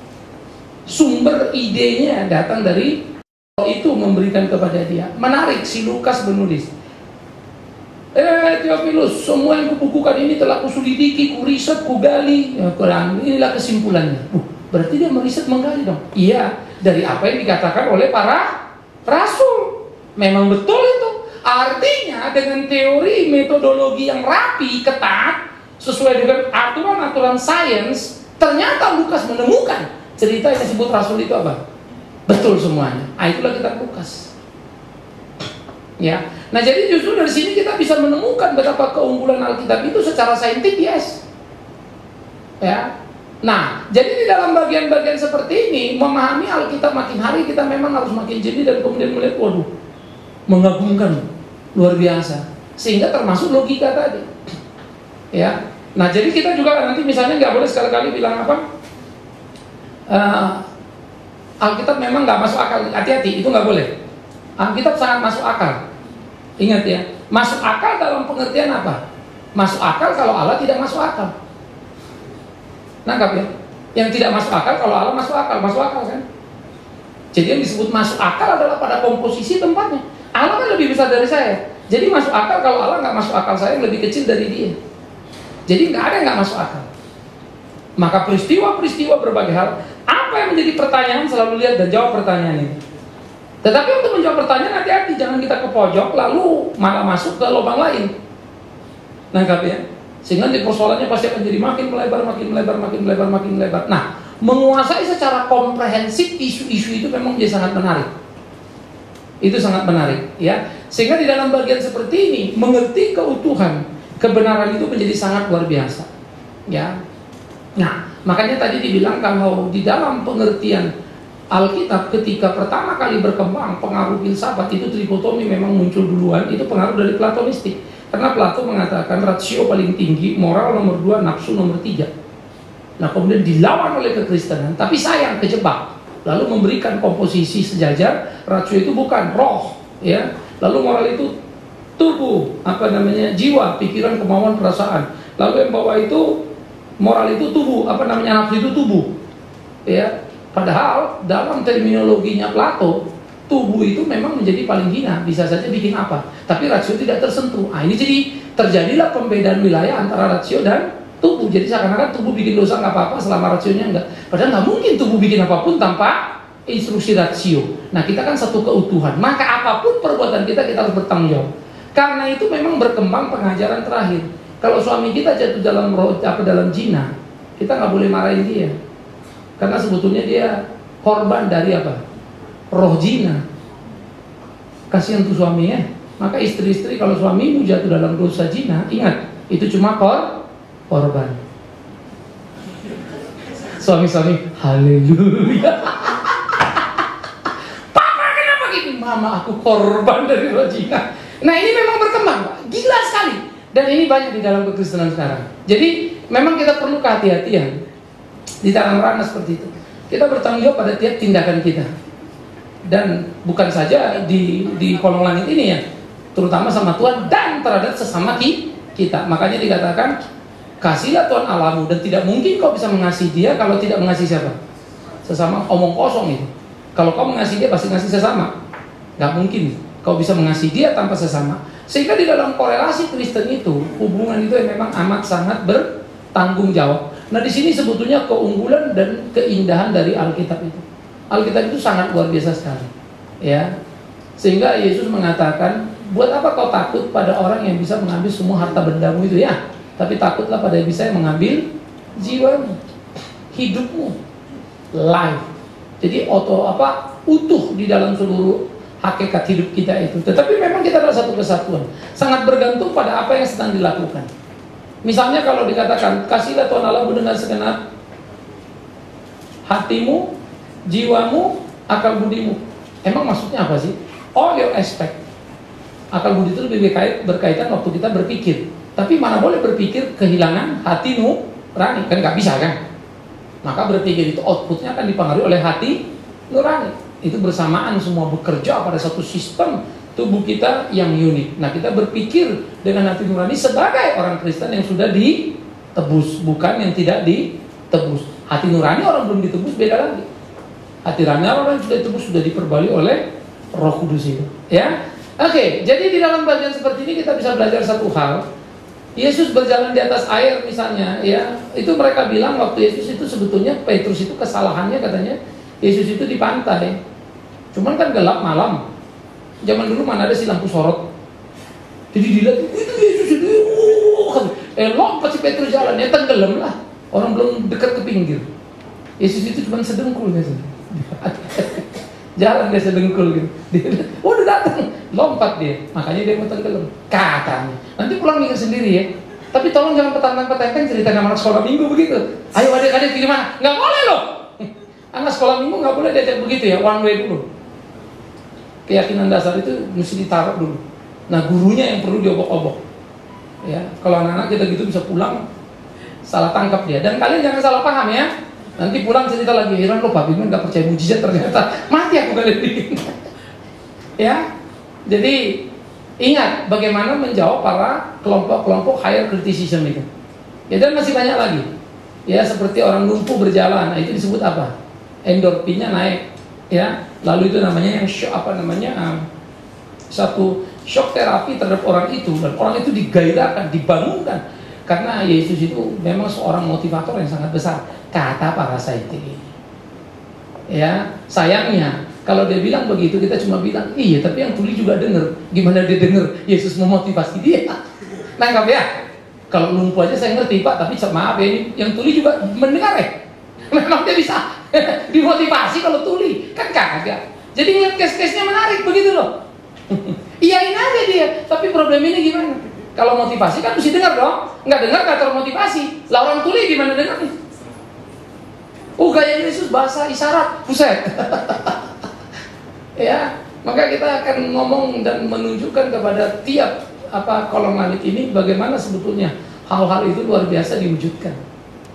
Sumber idenya datang dari itu memberikan kepada dia. Menarik, si Lukas menulis, Theophilus, semua yang kubukukan ini telah kuselidiki, kuriset, kugali. Inilah kesimpulannya. Berarti dia meriset menggali dong. Iya, dari apa yang dikatakan oleh para rasul. Memang betul itu. Artinya dengan teori metodologi yang rapi, ketat, sesuai dengan aturan-aturan sains, ternyata Lukas menemukan cerita yang disebut rasul itu apa? Betul semuanya. Itulah kitab Lukas. Ya. Nah, jadi justru dari sini kita bisa menemukan betapa keunggulan Alkitab itu secara saintifik, yes. Ya. Nah, jadi di dalam bagian-bagian seperti ini, memahami Alkitab makin hari kita memang harus makin jeli dan kemudian melihat, waduh, mengagumkan, luar biasa. Sehingga termasuk logika tadi. Ya. Nah, jadi kita juga nanti misalnya nggak boleh sekali-kali bilang apa? Alkitab memang nggak masuk akal. Hati-hati, itu nggak boleh. Alkitab sangat masuk akal. Ingat ya, masuk akal dalam pengertian apa? Masuk akal kalau Allah tidak masuk akal. Nangkap ya? Yang tidak masuk akal kalau Allah masuk akal kan? Jadi yang disebut masuk akal adalah pada komposisi tempatnya. Allah kan lebih besar dari saya. Jadi masuk akal kalau Allah nggak masuk akal saya, yang lebih kecil dari dia. Jadi nggak ada yang nggak masuk akal. Maka peristiwa-peristiwa berbagai hal, apa yang menjadi pertanyaan selalu lihat dan jawab pertanyaan ini. Tetapi untuk menjawab pertanyaan hati-hati, jangan kita ke pojok lalu malah masuk ke lubang lain. Nangkap ya? Sehingga di persoalannya pasti akan jadi makin melebar. Nah, menguasai secara komprehensif isu-isu itu memang menjadi sangat menarik. Itu sangat menarik, ya. Sehingga di dalam bagian seperti ini, mengerti keutuhan kebenaran itu menjadi sangat luar biasa. Ya. Nah, makanya tadi dibilang kalau di dalam pengertian Alkitab ketika pertama kali berkembang pengaruh filsafat itu trikotomi memang muncul duluan, itu pengaruh dari Platonistik. Karena Plato mengatakan rasio paling tinggi, moral nomor 2, nafsu nomor 3. Nah, kemudian dilawan oleh kekristenan, tapi sayang kejebak. Lalu memberikan komposisi sejajar, rasio itu bukan roh, ya. Lalu moral itu tubuh, jiwa, pikiran, kemauan, perasaan. Lalu yang bawah itu moral itu tubuh, nafsu itu tubuh. Ya. Padahal dalam terminologinya Plato, tubuh itu memang menjadi paling hina, bisa saja bikin apa. Tapi rasio tidak tersentuh. Nah, ini jadi terjadilah pembedaan wilayah antara rasio dan tubuh. Jadi seakan-akan tubuh bikin dosa nggak apa-apa selama rasionya enggak. Padahal nggak mungkin tubuh bikin apapun tanpa instruksi rasio. Nah, kita kan satu keutuhan. Maka apapun perbuatan kita harus bertanggung jawab. Karena itu memang berkembang pengajaran terakhir. Kalau suami kita jatuh dalam zina, kita nggak boleh marahin dia. Karena sebetulnya dia korban dari apa? Roh zina. Kasihan tuh suami ya. Maka istri-istri kalau suamimu jatuh dalam dosa zina, ingat, itu cuma korban. Suami-suami, haleluya. Papa kenapa gini? Mama, aku korban dari roh zina. Nah, ini memang berkembang, Pak. Gila sekali. Dan ini banyak di dalam kekristenan sekarang. Jadi memang kita perlu kehati-hatian di dalam ranah seperti itu. Kita bertanggung jawab pada tiap tindakan kita. Dan bukan saja di kolong langit ini ya, terutama sama Tuhan dan terhadap sesama kita. Makanya dikatakan, kasihlah Tuhan Allahmu, dan tidak mungkin kau bisa mengasihi dia kalau tidak mengasihi siapa? Sesama. Omong kosong itu. Kalau kau mengasihi dia pasti ngasih sesama. Gak mungkin kau bisa mengasihi dia tanpa sesama. Sehingga di dalam korelasi Kristen itu, hubungan itu yang memang amat sangat bertanggung jawab. Nah, di sini sebetulnya keunggulan dan keindahan dari Alkitab itu. Alkitab itu sangat luar biasa sekali, ya. Sehingga Yesus mengatakan, buat apa kau takut pada orang yang bisa mengambil semua harta bendamu itu ya? Tapi takutlah pada yang bisa mengambil jiwamu, hidupmu, life. Jadi utuh di dalam seluruh hakikat hidup kita itu. Tetapi memang kita adalah satu kesatuan. Sangat bergantung pada apa yang sedang dilakukan. Misalnya kalau dikatakan, kasihlah Tuhan Allahmu dengan segenap hatimu, jiwamu, akal budimu. Emang maksudnya apa sih? All your aspect. Akal budi itu lebih berkaitan waktu kita berpikir. Tapi mana boleh berpikir kehilangan hati nurani, kan nggak bisa kan? Maka berpikir itu outputnya akan dipengaruhi oleh hati nurani. Itu bersamaan semua bekerja pada satu sistem tubuh kita yang unik. Nah, kita berpikir dengan hati nurani sebagai orang Kristen yang sudah ditebus, bukan yang tidak ditebus. Hati nurani orang belum ditebus beda lagi. Hati nurani orang yang sudah ditebus sudah diperbarui oleh Roh Kudus itu. Ya, oke. Jadi di dalam bagian seperti ini kita bisa belajar satu hal. Yesus berjalan di atas air misalnya, ya, itu mereka bilang waktu Yesus itu sebetulnya Petrus itu kesalahannya katanya Yesus itu di pantai. Cuman kan gelap malam. Zaman dulu mana ada sih lampu sorot. Jadi dilihat itu Yesus itu. Lompat si Petrus jalan, ya tenggelam lah. Orang belum dekat ke pinggir. Yesus itu cuma sedengkul biasanya. Jalan dia sedengkul gitu. Udah datang, lompat dia. Makanya dia mau tenggelam. Katanya. Nanti pulang mikir sendiri ya. Tapi tolong jangan petantang-petantang cerita sama anak sekolah minggu begitu. Ayo adik-adik pilih mana? Nggak boleh loh. Anak sekolah minggu nggak boleh diajak begitu ya, one way dulu. Keyakinan dasar itu mesti ditaruh dulu. Nah, gurunya yang perlu diobok-obok. Ya, kalau anak-anak kita gitu bisa pulang salah tangkap dia. Dan kalian jangan salah paham ya. Nanti pulang cerita lagi, heran lo Pak Biman nggak percaya mujizat ternyata. Mati aku kalian bikin. Ya, jadi ingat bagaimana menjawab para kelompok-kelompok higher criticism itu. Ya, dan masih banyak lagi. Ya, seperti orang lumpuh berjalan, nah, itu disebut apa? Endorfinnya naik. Ya, lalu itu namanya yang shock, satu shock terapi terhadap orang itu, dan orang itu digairahkan, dibangunkan karena Yesus itu memang seorang motivator yang sangat besar, kata para saintis. Ya, sayangnya kalau dia bilang begitu kita cuma bilang iya, tapi yang tuli juga dengar. Gimana dia dengar Yesus memotivasi dia? Nangkap ya? Kalau lumpuh aja saya ngerti Pak, tapi maaf ya, yang tuli juga mendengar ya. Memang dia bisa dimotivasi kalau tuli, kan kagak. Jadi ngeliat case-case-nya menarik begitu loh. Iyain aja dia, tapi problem ini gimana? Kalau motivasi kan mesti dengar dong. Nggak dengar nggak termotivasi. Lah orang tuli gimana dengarnya? Gaya Yesus bahasa isyarat, buset. Ya, maka kita akan ngomong dan menunjukkan kepada tiap kolom langit ini bagaimana sebetulnya hal-hal itu luar biasa diwujudkan.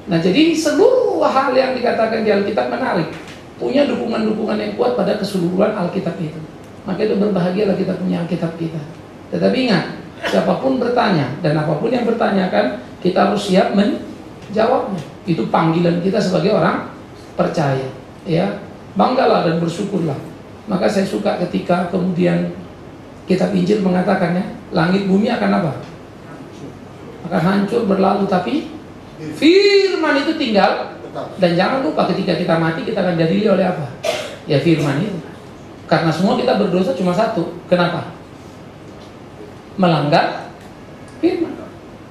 Nah, jadi seluruh hal yang dikatakan di Alkitab menarik, punya dukungan-dukungan yang kuat pada keseluruhan Alkitab itu. Maka itu berbahagialah kita punya Alkitab kita. Tetapi ingat, siapapun bertanya dan apapun yang bertanyakan, kita harus siap menjawabnya. Itu panggilan kita sebagai orang percaya, ya. Banggalah dan bersyukurlah. Maka saya suka ketika kemudian kitab Injil mengatakannya, langit bumi akan apa? Akan hancur berlalu, tapi firman itu tinggal. Dan jangan lupa ketika kita mati kita akan diadili oleh apa? Ya firman itu. Karena semua kita berdosa cuma satu. Kenapa? Melanggar firman.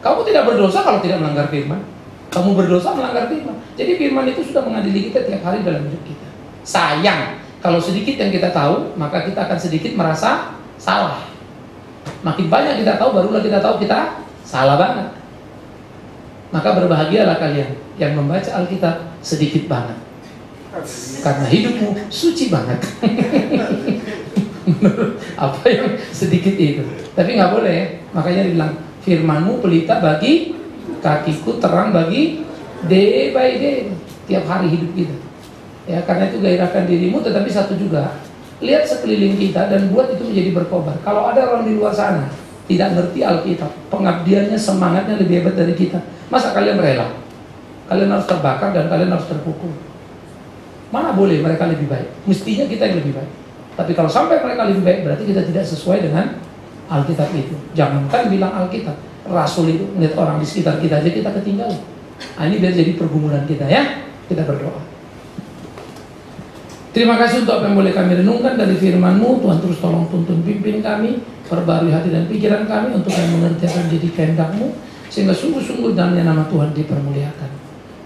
Kamu tidak berdosa kalau tidak melanggar firman. Kamu berdosa melanggar firman. Jadi firman itu sudah mengadili kita tiap hari dalam hidup kita. Sayang, kalau sedikit yang kita tahu, maka kita akan sedikit merasa salah. Makin banyak kita tahu, barulah kita tahu kita salah banget. Maka berbahagialah kalian yang membaca Alkitab sedikit banget, karena hidupmu suci banget. Menurut apa yang sedikit itu. Tapi nggak boleh ya. Makanya dibilang firmanmu pelita bagi kakiku, terang bagi day by day, tiap hari hidup kita. Ya, karena itu gairahkan dirimu, tetapi satu juga, lihat sekeliling kita dan buat itu menjadi berkobar. Kalau ada orang di luar sana tidak ngerti Alkitab, pengabdiannya, semangatnya lebih hebat dari kita, masa kalian rela? Kalian harus terbakar dan kalian harus terpukul. Mana boleh mereka lebih baik? Mestinya kita yang lebih baik. Tapi kalau sampai mereka lebih baik, berarti kita tidak sesuai dengan Alkitab itu. Jangankan bilang Alkitab, Rasul itu melihat orang di sekitar kita aja kita ketinggalan. Nah, ini biar jadi pergumulan kita ya. Kita berdoa. Terima kasih untuk apa yang boleh kami renungkan dari firman-Mu. Tuhan terus tolong tuntun pimpin kami, perbarui hati dan pikiran kami untuk yang mengerti apa yang menjadi kehendak-Mu, sehingga sungguh-sungguh dalamnya nama Tuhan dipermuliakan.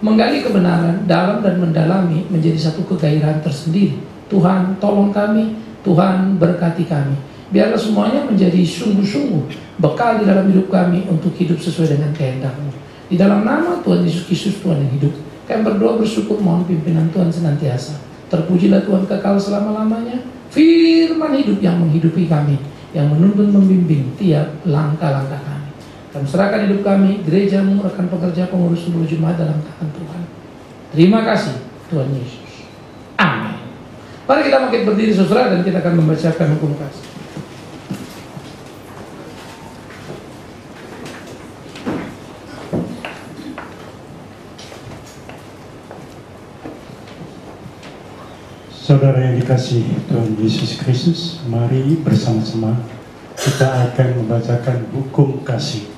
Menggali kebenaran dalam dan mendalami menjadi satu kegairahan tersendiri. Tuhan tolong kami, Tuhan berkati kami. Biarlah semuanya menjadi sungguh-sungguh bekal di dalam hidup kami untuk hidup sesuai dengan kehendak-Mu. Di dalam nama Tuhan Yesus Kristus, Tuhan yang hidup, kami berdoa bersyukur mohon pimpinan Tuhan senantiasa. Terpujilah Tuhan kekal selama-lamanya. Firman hidup yang menghidupi kami, yang menuntun membimbing tiap langkah-langkah kami. Kami serahkan hidup kami, gereja-Mu, rekan pekerja, pengurus seluruh jemaat dalam tangan Tuhan. Terima kasih Tuhan Yesus. Amin. Mari kita bangkit berdiri saudara dan kita akan membacakan hukum kasih. Saudara yang dikasihi Tuhan Yesus Kristus, mari bersama-sama kita akan membacakan hukum kasih.